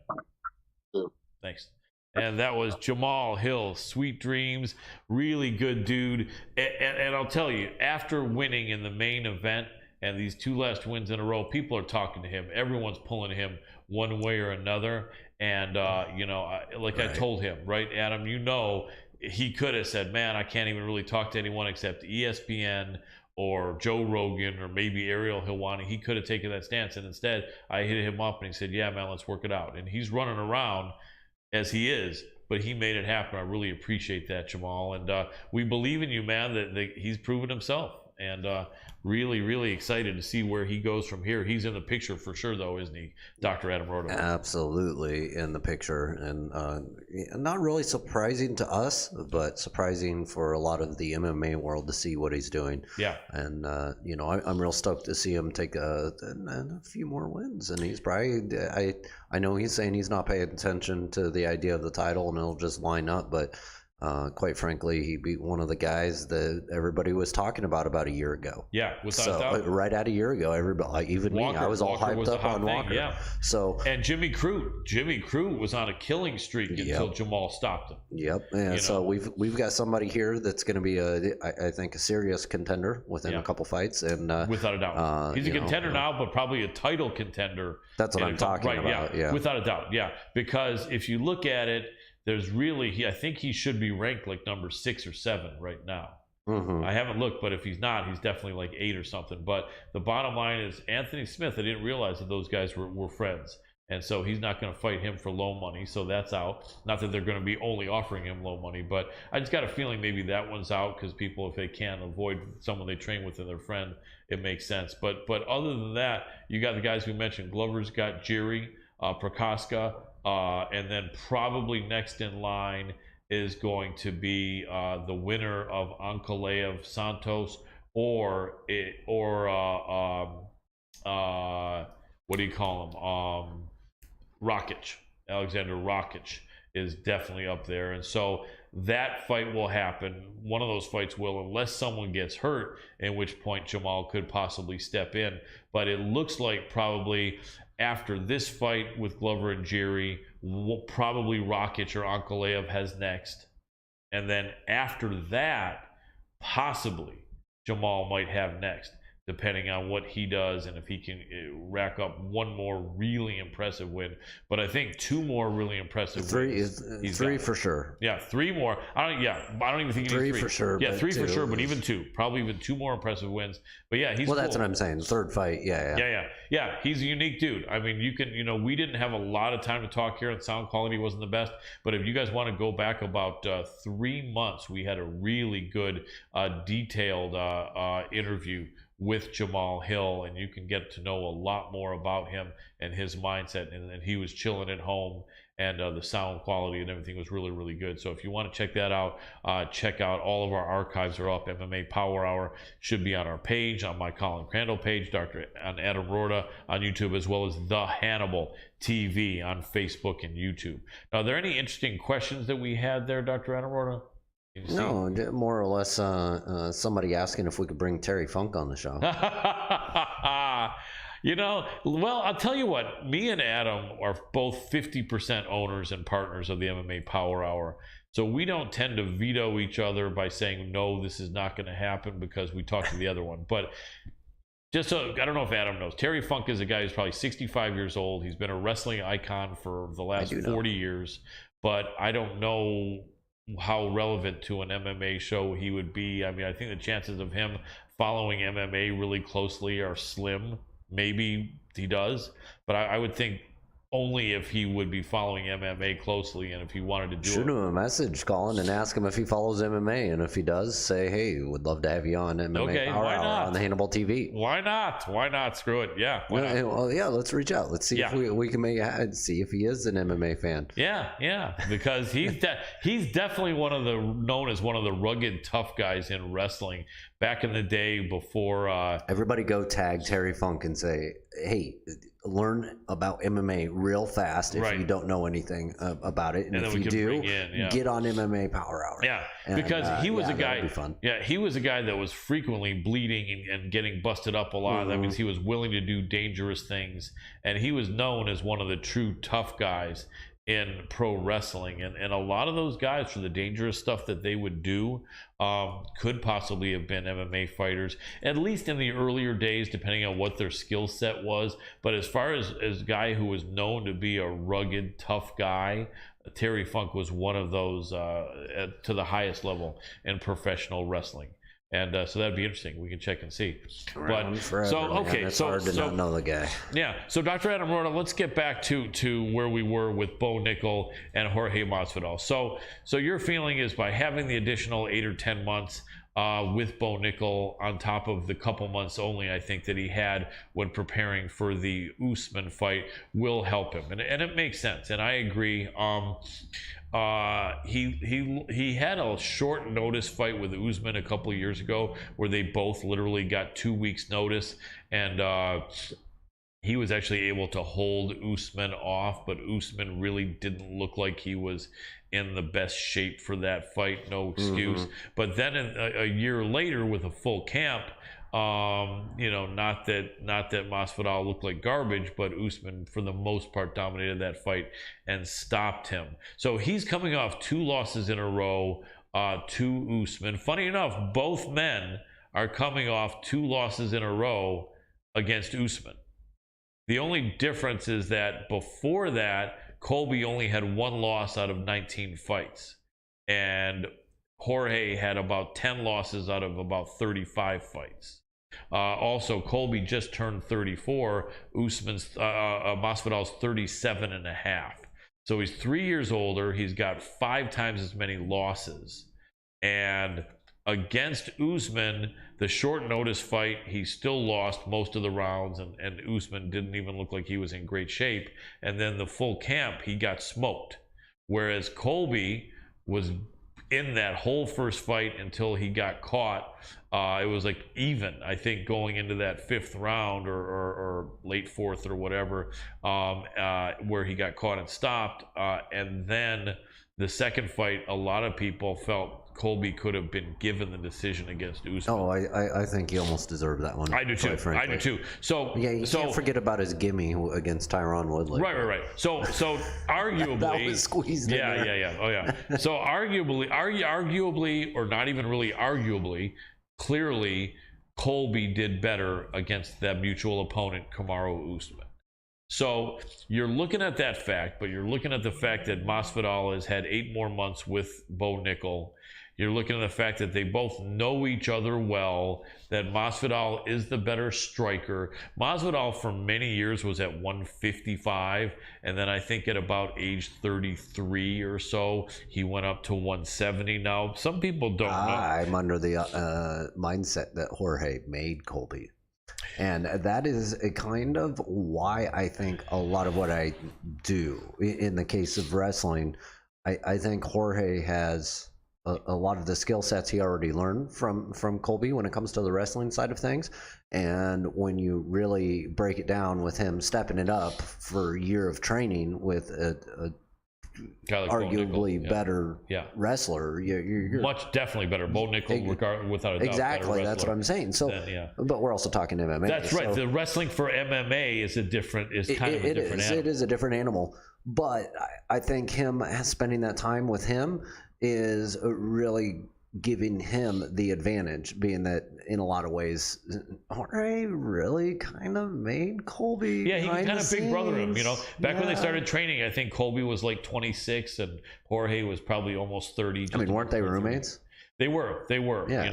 Yeah. Thanks. And that was Jamal Hill. Sweet dreams. Really good dude. And I'll tell you, after winning in the main event, and these 2 last wins in a row, people are talking to him. Everyone's pulling him one way or another. And, I told him, right, Adam, he could have said, man, I can't even really talk to anyone except ESPN or Joe Rogan or maybe Ariel Helwani. He could have taken that stance. And instead, I hit him up and he said, yeah, man, let's work it out. And he's running around as he is, but he made it happen. I really appreciate that, Jamal. And we believe in you, man, that he's proven himself. And really, really excited to see where he goes from here. He's in the picture for sure, though, isn't he, Dr. Adam Roorda? Absolutely in the picture. And not really surprising to us, but surprising for a lot of the MMA world to see what he's doing. Yeah. And, I'm real stoked to see him take a few more wins. And he's probably, I know he's saying he's not paying attention to the idea of the title and it'll just line up, but Quite frankly, he beat one of the guys that everybody was talking about a year ago. Yeah, without So doubt. right at a year ago, everybody, even Walker, me, I was all Walker hyped was a up hot on thing, Walker. yeah. So And Jimmy Crute was on a killing streak until Jamal stopped him. Yep. And so we've got somebody here that's going to be I think a serious contender within a couple fights, and without a doubt, he's a contender now, but probably a title contender. That's what I'm talking about. Yeah, without a doubt. Yeah, because if you look at it, there's really, I think he should be ranked like number 6 or 7 right now. Mm-hmm. I haven't looked, but if he's not, he's definitely like 8 or something. But the bottom line is Anthony Smith, I didn't realize that those guys were friends. And so he's not going to fight him for low money. So that's out. Not that they're going to be only offering him low money, but I just got a feeling maybe that one's out because people, if they can't avoid someone they train with and their friend, it makes sense. But other than that, you got the guys we mentioned. Glover's got Jiri, Prokaska, and then probably next in line is going to be the winner of Ankalaev Santos or what do you call him? Rakic. Alexander Rakic is definitely up there. And so that fight will happen. One of those fights will, unless someone gets hurt, in which point Jamal could possibly step in. But it looks like probably after this fight with Glover and Jiri, probably Rakic or Ankalaev has next. And then after that, possibly Jamal might have next, depending on what he does and if he can rack up one more really impressive win. But I think 2 more really impressive wins. Three for sure. Yeah, 3 more. I don't even think he needs 3 for sure. Yeah, 3 for sure, but even 2. Probably even 2 more impressive wins. But yeah, he's that's what I'm saying. Third fight. Yeah. He's a unique dude. I mean, we didn't have a lot of time to talk here, and sound quality wasn't the best. But if you guys want to go back about 3 months, we had a really good, detailed interview with Jamal Hill, and you can get to know a lot more about him and his mindset. And he was chilling at home, and the sound quality and everything was really, really good. So if you want to check that out, check out all of our archives are up. MMA Power Hour should be on our page, on my Colin Crandall page, on Adam Roorda on YouTube, as well as The Hannibal TV on Facebook and YouTube. Now, are there any interesting questions that we had there, Dr. Adam Roorda? No, more or less somebody asking if we could bring Terry Funk on the show. Well, I'll tell you what, me and Adam are both 50% owners and partners of the MMA Power Hour. So we don't tend to veto each other by saying, no, this is not going to happen because we talked to the other one. But just so, I don't know if Adam knows, Terry Funk is a guy who's probably 65 years old. He's been a wrestling icon for the last 40 years. But I don't know how relevant to an MMA show he would be. I mean, I think the chances of him following MMA really closely are slim. Maybe he does, but I would think only if he would be following MMA closely, and if he wanted to do Shoot him a message, Colin, and ask him if he follows MMA, and if he does, say, hey, would love to have you on MMA Power Hour on the Hannibal TV. Why not? Screw it. Yeah. Well, yeah, let's reach out. Let's see if we can see if he is an MMA fan. Yeah, because he's definitely known as one of the rugged tough guys in wrestling back in the day before. Everybody go tag Terry Funk and say, hey, learn about MMA real fast if you don't know anything about it, and if you do, get on MMA Power Hour. Yeah, because he was a guy. Yeah, he was a guy that was frequently bleeding and getting busted up a lot. That means he was willing to do dangerous things, and he was known as one of the true tough guys in pro wrestling, and a lot of those guys, for the dangerous stuff that they would do, could possibly have been MMA fighters, at least in the earlier days, depending on what their skill set was. But as far as a guy who was known to be a rugged, tough guy, Terry Funk was one of those to the highest level in professional wrestling. And so that'd be interesting. We can check and see. But forever, it's hard to not know the guy. Yeah. So Dr. Adam Roorda, let's get back to where we were with Bo Nickel and Jorge Masvidal. So your feeling is by having the additional 8 or 10 months with Bo Nickel on top of the couple months only, I think, that he had when preparing for the Usman fight will help him, and it makes sense. And I agree. He had a short notice fight with Usman a couple of years ago where they both literally got 2 weeks notice, and he was actually able to hold Usman off, but Usman really didn't look like he was in the best shape for that fight. No excuse. But then a year later, with a full camp, not that Masvidal looked like garbage, but Usman for the most part dominated that fight and stopped him. So he's coming off 2 losses in a row to Usman. Funny enough, both men are coming off 2 losses in a row against Usman. The only difference is that before that, Colby only had 1 loss out of 19 fights, and Jorge had about 10 losses out of about 35 fights. Also, Colby just turned 34. Masvidal's 37 and a half. So he's 3 years older. He's got 5 times as many losses. And against Usman, the short notice fight, he still lost most of the rounds, and Usman didn't even look like he was in great shape. And then the full camp, he got smoked. Whereas Colby was in that whole first fight until he got caught. It was like even, I think, going into that 5th round or late 4th or whatever, where he got caught and stopped. And then the second fight, a lot of people felt Colby could have been given the decision against Usman. Oh, I think he almost deserved that one. I do too. I do too. So yeah, you can't forget about his gimme against Tyron Woodley. Right. So arguably that was squeezed in there. Yeah. Oh yeah. So arguably, or not even really arguably, clearly Colby did better against that mutual opponent, Kamaru Usman. So you're looking at that fact, but you're looking at the fact that Masvidal has had 8 more months with Bo Nickel. You're looking at the fact that they both know each other well, that Masvidal is the better striker. Masvidal for many years was at 155, and then I think at about age 33 or so, he went up to 170. Now, some people don't know. I'm under the mindset that Jorge made Colby. And that is a kind of why I think a lot of what I do in the case of wrestling, I think Jorge has a lot of the skill sets he already learned from Colby when it comes to the wrestling side of things. And when you really break it down with him stepping it up for a year of training with a like arguably better wrestler, you're much definitely better. Bo Nickel, without a doubt. Exactly, that's what I'm saying. So, but we're also talking MMA. That's right. The wrestling for MMA is kind of a different animal. It is a different animal. But I think him spending that time with him is really giving him the advantage, being that in a lot of ways, Jorge really kind of made Colby. Yeah, he kind of big brother him. Back when they started training, I think Colby was like 26 and Jorge was probably almost 30. I mean, weren't they roommates? They were. Yeah.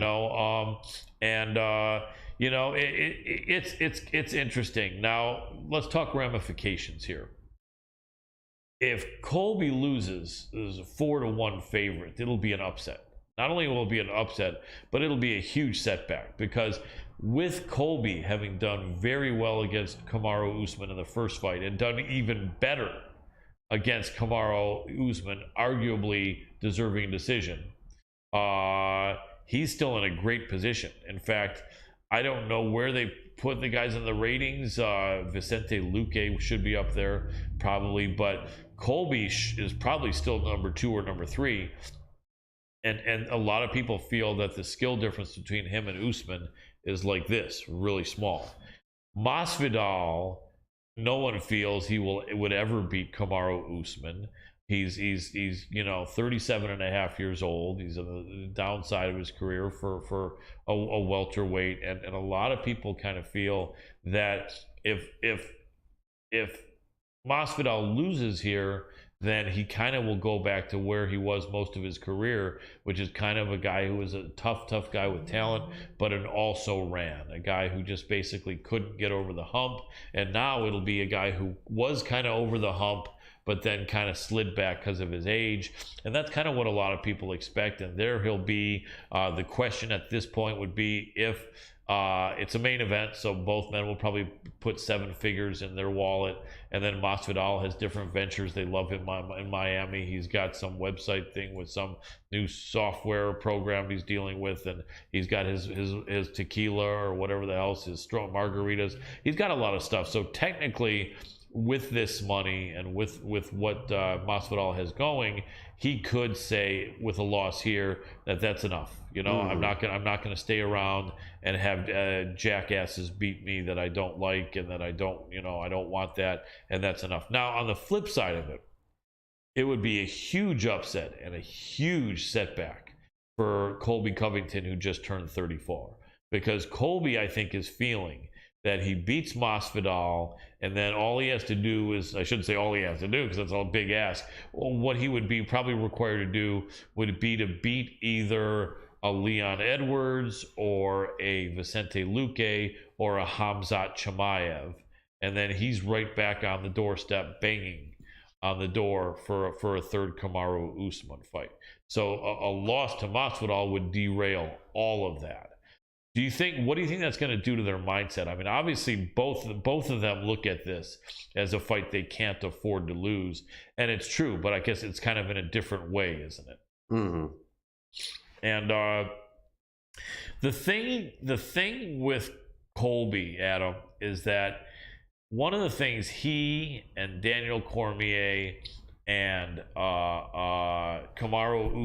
It's interesting. Now let's talk ramifications here. If Colby loses as a 4-1 favorite, it'll be an upset. Not only will it be an upset, but it'll be a huge setback, because with Colby having done very well against Kamaru Usman in the first fight and done even better against Kamaru Usman, arguably deserving a decision, he's still in a great position. In fact, I don't know where they put the guys in the ratings. Vicente Luque should be up there probably, but Colby is probably still number 2 or number 3. And a lot of people feel that the skill difference between him and Usman is like this, really small. Masvidal, no one feels he would ever beat Kamaru Usman. He's 37 and a half years old. He's on the downside of his career for a welterweight, and a lot of people kind of feel that if Masvidal loses here, then he kind of will go back to where he was most of his career, which is kind of a guy who was a tough guy with talent, but an also ran, a guy who just basically couldn't get over the hump. And now it'll be a guy who was kind of over the hump, but then kind of slid back because of his age. And that's kind of what a lot of people expect. And there he'll be. The question at this point would be if It's a main event, so both men will probably put 7 figures in their wallet. And then Masvidal has different ventures. They love him in Miami. He's got some website thing with some new software program he's dealing with, and he's got his tequila or whatever the hell, his strong margaritas. He's got a lot of stuff. So technically, with this money and with what Masvidal has going, he could say with a loss here that that's enough. You know, I'm not gonna stay around and have jackasses beat me that I don't like and that I don't want that, and that's enough. Now on the flip side of it, it would be a huge upset and a huge setback for Colby Covington, who just turned 34, because Colby, I think, is feeling that he beats Masvidal, and then all he has to do is, I shouldn't say all he has to do because that's a big ask. Well, what he would be probably required to do would be to beat either a Leon Edwards or a Vicente Luque or a Khamzat Chimaev, and then he's right back on the doorstep banging on the door for a third Kamaru Usman fight. So a loss to Masvidal would derail all of that. What do you think that's going to do to their mindset? I mean, obviously both of them look at this as a fight they can't afford to lose, and it's true, but I guess it's kind of in a different way, isn't it? Mm-hmm. And the thing with Colby, Adam, is that one of the things he and Daniel Cormier and Kamaru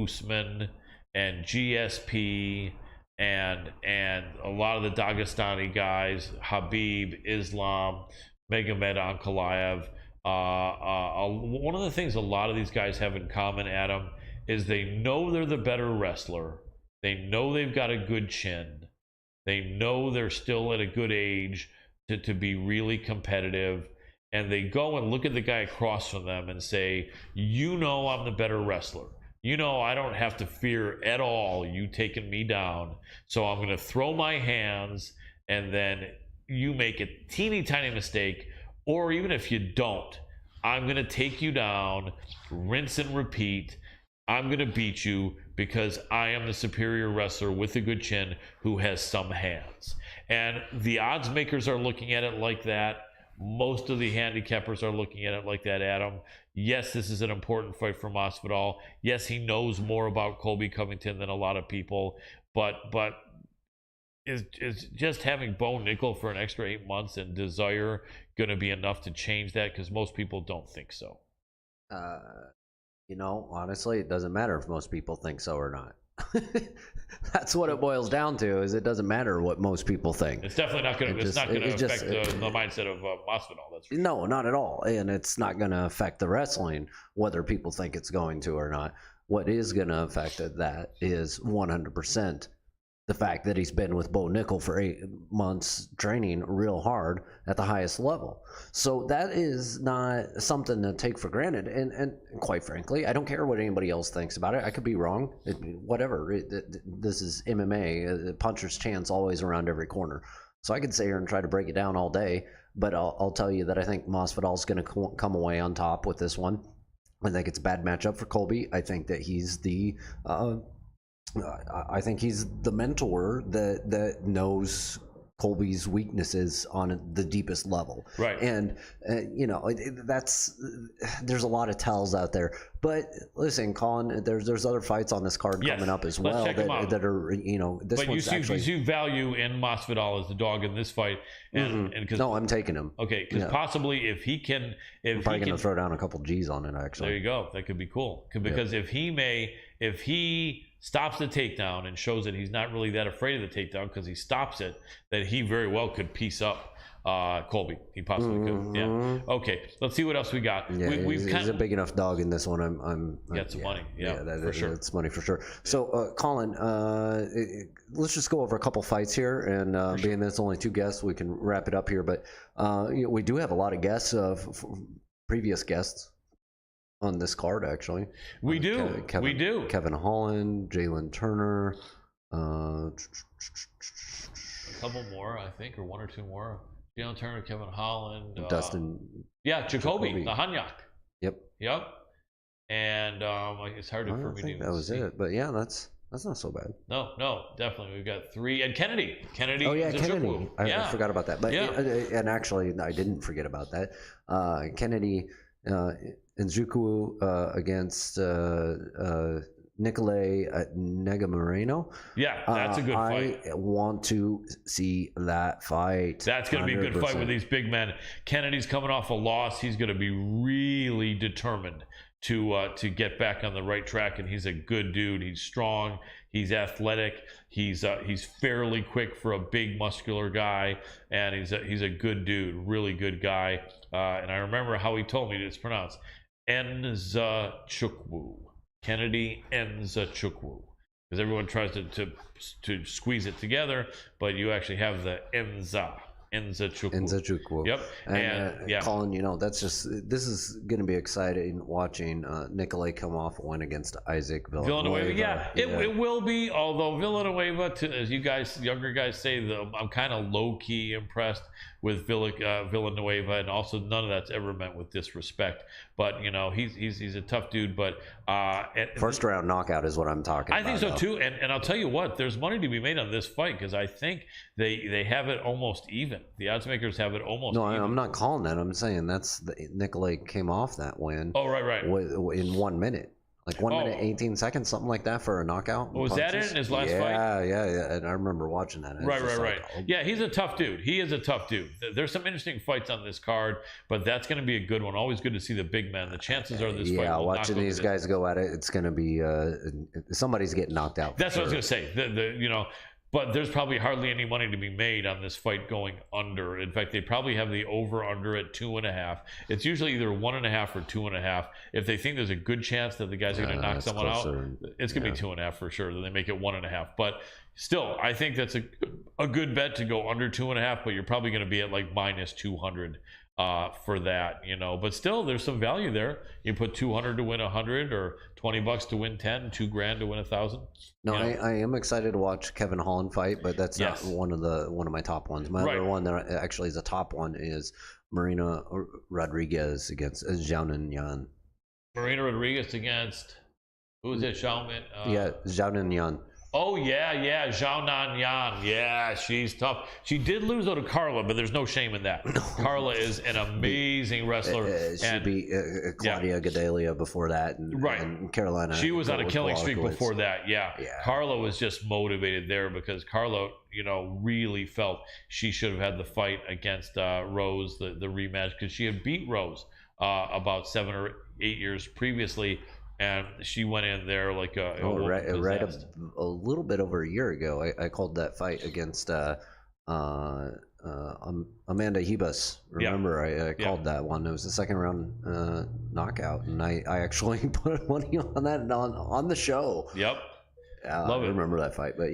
Usman and GSP and a lot of the Dagestani guys, Habib, Islam, Magomed Ankalaev, one of the things a lot of these guys have in common, Adam, is they know they're the better wrestler. They know they've got a good chin. They know they're still at a good age to be really competitive. And they go and look at the guy across from them and say, you know I'm the better wrestler. You know I don't have to fear at all you taking me down. So I'm going to throw my hands, and then you make a teeny tiny mistake, or even if you don't, I'm going to take you down, rinse and repeat. I'm going to beat you because I am the superior wrestler with a good chin who has some hands. And the odds makers are looking at it like that. Most of the handicappers are looking at it like that, Adam. Yes, this is an important fight for Masvidal. Yes, he knows more about Colby Covington than a lot of people, but is just having Bo Nickel for an extra 8 months and Desire going to be enough to change that? Because most people don't think so. You know, honestly, it doesn't matter if most people think so or not. That's what it boils down to. Is it doesn't matter what most people think. It's definitely not going to. It's not going to affect the mindset of Masvidal. That's for sure. No, not at all, and it's not going to affect the wrestling whether people think it's going to or not. What is going to affect that is 100% the fact that he's been with Bo Nickel for 8 months training real hard at the highest level. So that is not something to take for granted. And quite frankly, I don't care what anybody else thinks about it. I could be wrong. Whatever. This is MMA. A puncher's chance always around every corner. So I could sit here and try to break it down all day, but I'll tell you that I think Masvidal's going to come away on top with this one. I think it's a bad matchup for Colby. I think that he's the mentor that knows Colby's weaknesses on the deepest level. Right. And you know, there's a lot of tells out there. But listen, Colin, there's other fights on this card coming up as well that are, you know, this but one's actually. But you see value in Masvidal as the dog in this fight, and because no, I'm taking him. Okay, because possibly if he can, I'm probably gonna throw down a couple G's on it actually. There you go. That could be cool. Because if he stops the takedown and shows that he's not really that afraid of the takedown because he stops it, that he very well could piece up Colby. He possibly could. Yeah. Okay. Let's see what else we got. Yeah, he's a big enough dog in this one. I'm get some money. Yeah, for sure. That's money for sure. So, Colin, let's just go over a couple fights here, and being that it's only 2 guests, we can wrap it up here. But you know, we do have a lot of guests, previous guests on this card, actually. We do. Kevin Holland, Jalen Turner. A couple more, I think, or 1 or 2 more. Jalen Turner, Kevin Holland. Dustin. Yeah, Jacoby, the Hanyak. Yep. And it's hard for me to think that was it. But yeah, that's That's not so bad. No, definitely. We've got 3. And Kennedy. Oh yeah, Kennedy. I forgot about that. But Yeah. and actually, I didn't forget about that. Kennedy Nzukwu against Nicolay Negamoreno. Yeah, that's a good fight. I want to see that fight. That's going to be a good fight with these big men. Kennedy's coming off a loss. He's going to be really determined to get back on the right track, and he's a good dude. He's strong. He's athletic. He's fairly quick for a big muscular guy, and he's a good dude, really good guy. And I remember how he told me it's pronounced Nzechukwu. Kennedy Nzechukwu, because everyone tries to squeeze it together, but you actually have the Nzechukwu. Yep. And yeah, Colin, this is going to be exciting watching Nicolay come off a win against Isaac Villanueva. Yeah, it will be. Although Villanueva, as you guys, younger guys say, I'm kind of low key impressed with Villanueva, and also none of that's ever meant with disrespect. But he's a tough dude. But first round knockout is what I'm talking about. I think so too. And I'll tell you what, there's money to be made on this fight, because I think they have it almost even. The odds makers have it almost. No, even. I'm not calling that. I'm saying Nicolay came off that win. Oh, right. In 1 minute. Like 1 minute, 18 seconds, something like that for a knockout. Was that it in his last fight? Yeah. And I remember watching that. Right. Yeah, he's a tough dude. He is a tough dude. There's some interesting fights on this card, but that's going to be a good one. Always good to see the big men. The chances are this fight will watching these guys go at it, it's going to be somebody's getting knocked out. That's what I was going to say. But there's probably hardly any money to be made on this fight going under. In fact, they probably have the over/under at 2.5. It's usually either 1.5 or 2.5. If they think there's a good chance that the guys are going to knock someone out, it's going to be 2.5 for sure. Then they make it 1.5. But still, I think that's a good bet to go under 2.5. But you're probably going to be at like minus 200 for that, But still, there's some value there. You put 200 to win 100, or $20 to win 10, $2,000 to win 1,000. No, I am excited to watch Kevin Holland fight, but that's not one of my top ones. My other one that actually is a top one is Marina Rodriguez against Xiaonan Yan. Marina Rodriguez against, who is it? Xiaonan Yan. Oh, yeah, Xiaonan Yan. Yeah, she's tough. She did lose, though, to Carla, but there's no shame in that. Carla is an amazing wrestler. She beat Claudia Gadelia before that, and Carolina. She was on a killing streak before that, yeah. Carla was just motivated there because Carla, really felt she should have had the fight against Rose, the rematch, because she had beat Rose about 7 or 8 years previously. And she went in there like a little bit over a year ago. I called that fight against Amanda Hebus. Remember, I called that one. It was the second round knockout, and I actually put money on that on the show. Yep. I remember that fight, but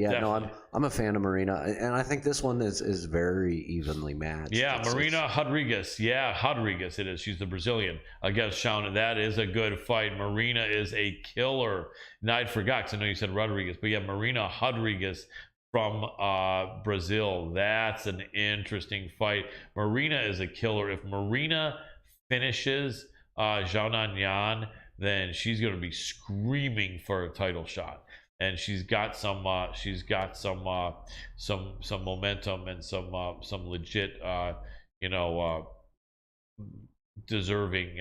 I'm a fan of Marina, and I think this one is very evenly matched. Yeah, Marina Rodriguez. Yeah, Rodriguez it is. She's the Brazilian against Xiaonan. That is a good fight. Marina is a killer. Now I forgot, because I know you said Rodriguez, but yeah, Marina Rodriguez from Brazil. That's an interesting fight. Marina is a killer. If Marina finishes Xiaonan Yan, then she's going to be screaming for a title shot. And she's got some momentum and some legit, deserving,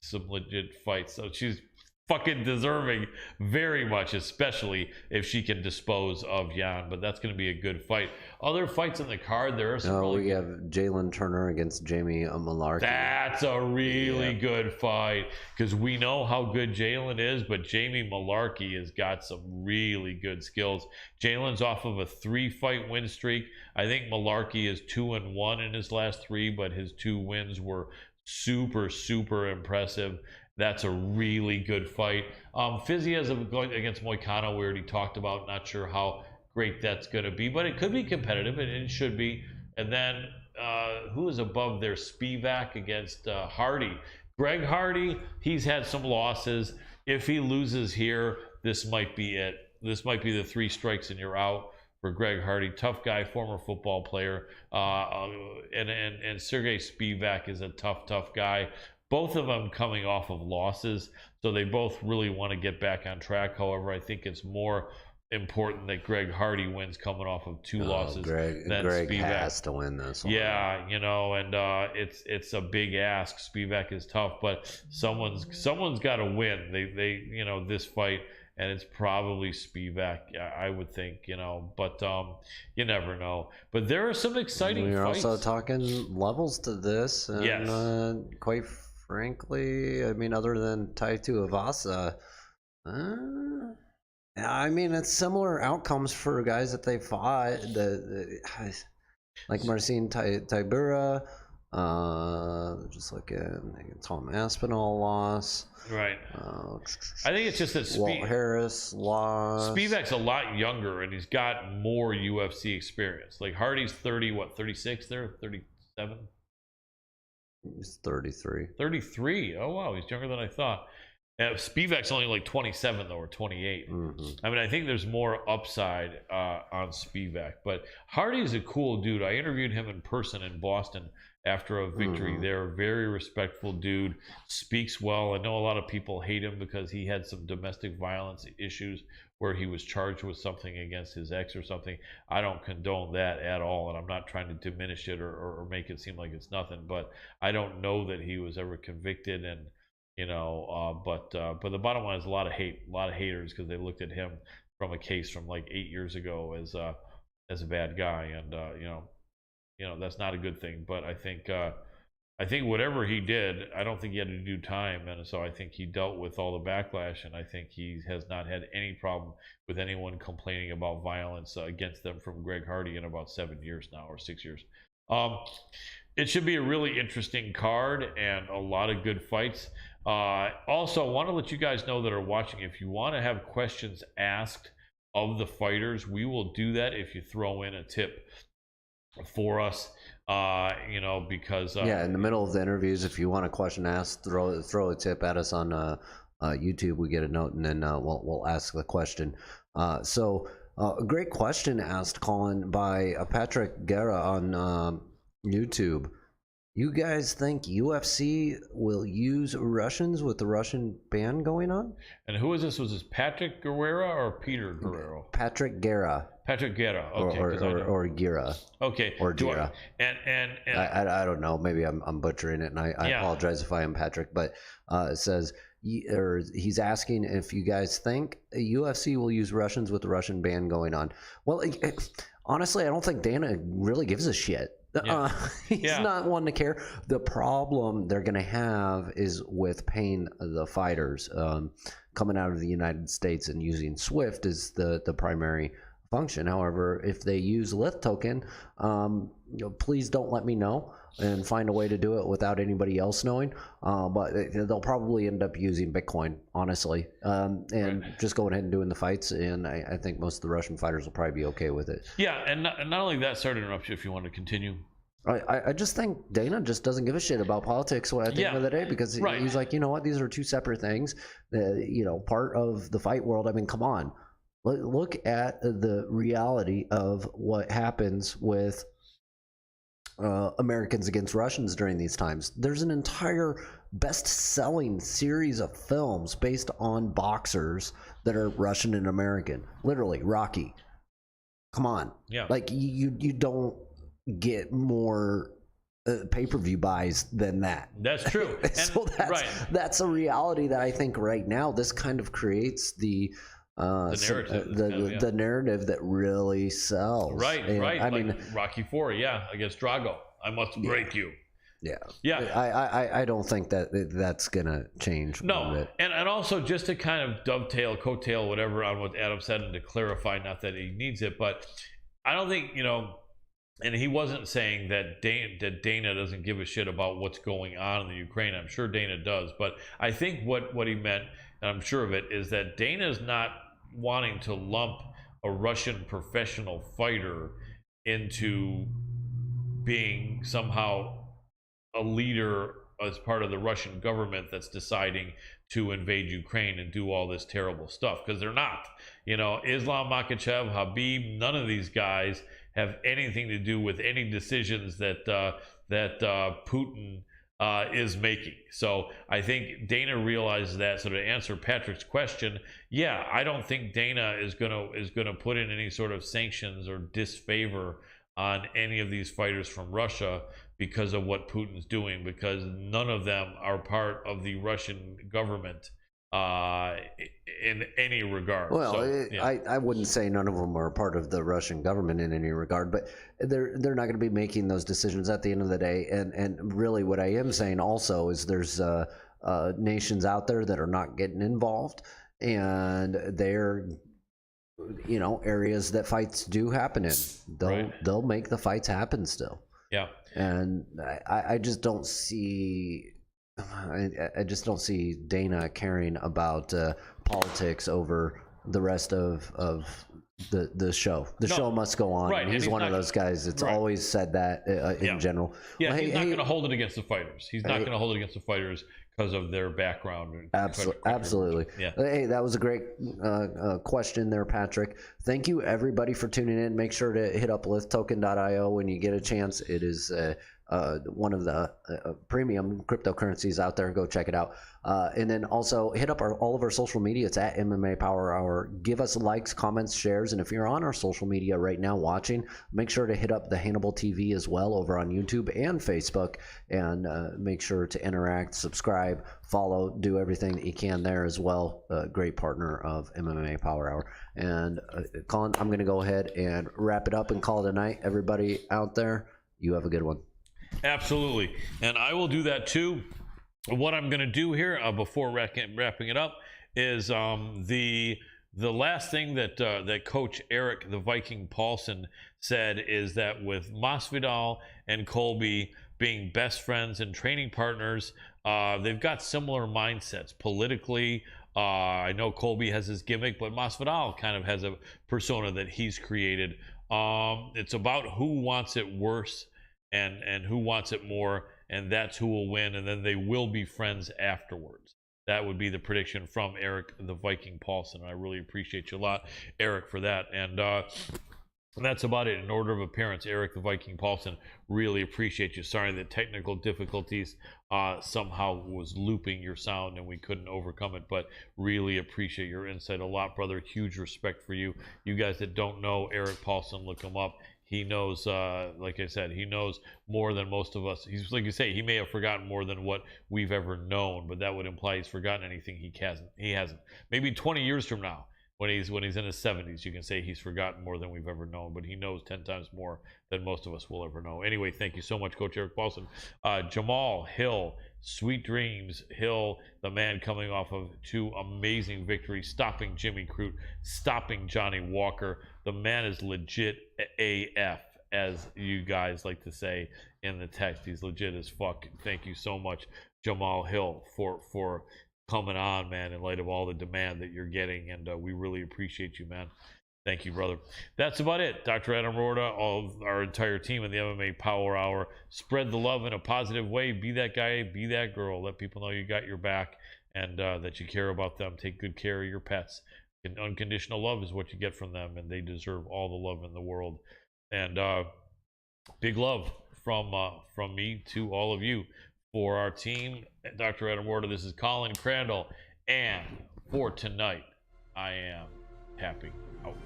some legit fights. So she's fucking deserving very much, especially if she can dispose of Yan. But that's going to be a good fight. Other fights in the card, there are some. We have Jalen Turner against Jamie Malarkey. That's a really good fight, because we know how good Jalen is, but Jamie Malarkey has got some really good skills. Jalen's off of a 3-fight win streak. I think Malarkey is 2-1 in his last 3, but his 2 wins were super impressive. That's a really good fight. Fizia's going against Moicano, we already talked about. Not sure how great that's going to be, but it could be competitive, and it should be. And then who is above there? Spivak against Hardy. Greg Hardy, he's had some losses. If he loses here, this might be it. This might be the 3 strikes and you're out for Greg Hardy. Tough guy, former football player. And Sergey Spivak is a tough guy. both of them coming off of losses, so they both really want to get back on track. However, I think it's more important that Greg Hardy wins coming off of 2 losses Greg than Spivak has to win this one. Yeah, you know, and it's a big ask. Spivak is tough, but someone's got to win. They you know, this fight, and it's probably Spivak, I would think, you know, but you never know. But there are some exciting We're fights. also talking levels to this, and Yes. quite frankly, I mean, other than Taito Avasa, I mean, it's similar outcomes for guys that they fought. Like Marcin Tybura, just looking, Tom Aspinall loss. Right. I think it's just that Walt Harris lost. Spivak's a lot younger, and he's got more UFC experience. Like Hardy's 36 there, 37. He's 33. 33. Oh wow, he's younger than I thought. Spivak's only like 27 though, or 28. I mean, I think there's more upside on Spivak, but Hardy's a cool dude. I interviewed him in person in Boston after a victory there. Very respectful dude, speaks well. I know a lot of people hate him because he had some domestic violence issues where he was charged with something against his ex or something. I don't condone that at all, and I'm not trying to diminish it or make it seem like it's nothing, but I don't know that he was ever convicted, and you know, but the bottom line is a lot of haters, because they looked at him from a case from like 8 years ago as a bad guy, and you know that's not a good thing. But I think whatever he did, I don't think he had to do time, and so I think he dealt with all the backlash, and I think he has not had any problem with anyone complaining about violence against them from Greg Hardy in about 7 years now, or 6 years. It should be a really interesting card and a lot of good fights. Also, I want to let you guys know that are watching, if you want to have questions asked of the fighters, we will do that if you throw in a tip for us. You know, because in the middle of the interviews, if you want a question asked, throw a tip at us on YouTube. We get a note, and then we'll ask the question. So a great question asked, Colin, by Patrick Guerra on YouTube. You guys think UFC will use Russians with the Russian ban going on? And who is this? Was this Patrick Guerrero or Peter Guerrero? Patrick Guerra. Patrick Guerra. Okay. Or Guerra. Okay. Or Guerra. And I don't know. Maybe I'm butchering it, and I apologize if I am, Patrick. But it says, or he's asking if you guys think UFC will use Russians with the Russian ban going on. Well, honestly, I don't think Dana really gives a shit. He's not one to care. The problem they're going to have is with paying the fighters coming out of the United States and using SWIFT as the primary function. However, if they use Lith token, please don't let me know and find a way to do it without anybody else knowing. But they'll probably end up using Bitcoin, honestly, and just going ahead and doing the fights. And I think most of the Russian fighters will probably be okay with it. Yeah, and not only that, sorry to interrupt you if you want to continue. I just think Dana just doesn't give a shit about politics at the end of the day, because he's like, you know what, these are two separate things. You know, part of the fight world. I mean, come on, look at the reality of what happens with Americans against Russians during these times. There's an entire best-selling series of films based on boxers that are Russian and American. Literally, Rocky. Come on, like you don't get more pay-per-view buys than that. That's true. And, so that's a reality that I think right now this kind of creates the narrative that really sells. Right. I mean, Rocky IV, against Drago. I must break you. I don't think that's gonna change. No, and also just to kind of coattail whatever on what Adam said, and to clarify, not that he needs it, but I don't think, you know, and he wasn't saying that Dana doesn't give a shit about what's going on in the Ukraine. I'm sure Dana does, but I think what he meant, and I'm sure of it, is that Dana's not wanting to lump a Russian professional fighter into being somehow a leader as part of the Russian government that's deciding to invade Ukraine and do all this terrible stuff, because they're not. You know, Islam Makhachev, Khabib, none of these guys have anything to do with any decisions that Putin is making. So I think Dana realizes that. So to answer Patrick's question, yeah, I don't think Dana is gonna put in any sort of sanctions or disfavor on any of these fighters from Russia because of what Putin's doing, because none of them are part of the Russian government in any regard. Well, So, yeah. I wouldn't say none of them are part of the Russian government in any regard, but they're not going to be making those decisions at the end of the day. And really, what I am saying also is there's nations out there that are not getting involved, and they're areas that fights do happen in. They'll make the fights happen still. Yeah. And I just don't see. I just don't see Dana caring about politics over the rest of the show. The show must go on. Right. He's one of those guys that's always said that in general. Yeah, well, he's not going to hold it against the fighters. He's not going to hold it against the fighters because of their background. Absolutely. Yeah. Hey, that was a great question there, Patrick. Thank you, everybody, for tuning in. Make sure to hit up lithtoken.io when you get a chance. It is one of the premium cryptocurrencies out there. Go check it out. And then also hit up all of our social media. It's at MMA Power Hour. Give us likes, comments, shares. And if you're on our social media right now watching, make sure to hit up the Hannibal TV as well over on YouTube and Facebook. And make sure to interact, subscribe, follow, do everything that you can there as well. Great partner of MMA Power Hour. And Colin, I'm going to go ahead and wrap it up and call it a night. Everybody out there, you have a good one. Absolutely. And I will do that too. What I'm going to do here before wrapping it up is the last thing that Coach Eric the Viking Paulson said is that with Masvidal and Colby being best friends and training partners, they've got similar mindsets politically. I know Colby has his gimmick, but Masvidal kind of has a persona that he's created. It's about who wants it worse and who wants it more, and that's who will win, and then they will be friends afterwards. That would be the prediction from Eric the Viking Paulson. I really appreciate you a lot, Eric, for that. And that's about it. In order of appearance, Eric the Viking Paulson, really appreciate you. Sorry that technical difficulties somehow was looping your sound and we couldn't overcome it, but really appreciate your insight a lot, brother. Huge respect for you. You guys that don't know Eric Paulson, look him up. He knows, like I said, he knows more than most of us. He's like you say, he may have forgotten more than what we've ever known, but that would imply he's forgotten anything he hasn't. Maybe 20 years from now, when he's in his 70s, you can say he's forgotten more than we've ever known, but he knows 10 times more than most of us will ever know. Anyway, thank you so much, Coach Eric Paulson. Jamal Hill, sweet dreams. Hill, the man coming off of 2 amazing victories, stopping Jimmy Crute, stopping Johnny Walker. The man is legit AF, as you guys like to say in the text. He's legit as fuck. Thank you so much, Jamal Hill, for coming on, man, in light of all the demand that you're getting, and we really appreciate you, man. Thank you, brother. That's about it. Dr. Adam Roorda, all of our entire team in the MMA Power Hour. Spread the love in a positive way. Be that guy, be that girl. Let people know you got your back and that you care about them. Take good care of your pets. And unconditional love is what you get from them, and they deserve all the love in the world. And big love from me to all of you. For our team, Dr. Adam Roorda, this is Colin Crandall, and for tonight, I am tapping out.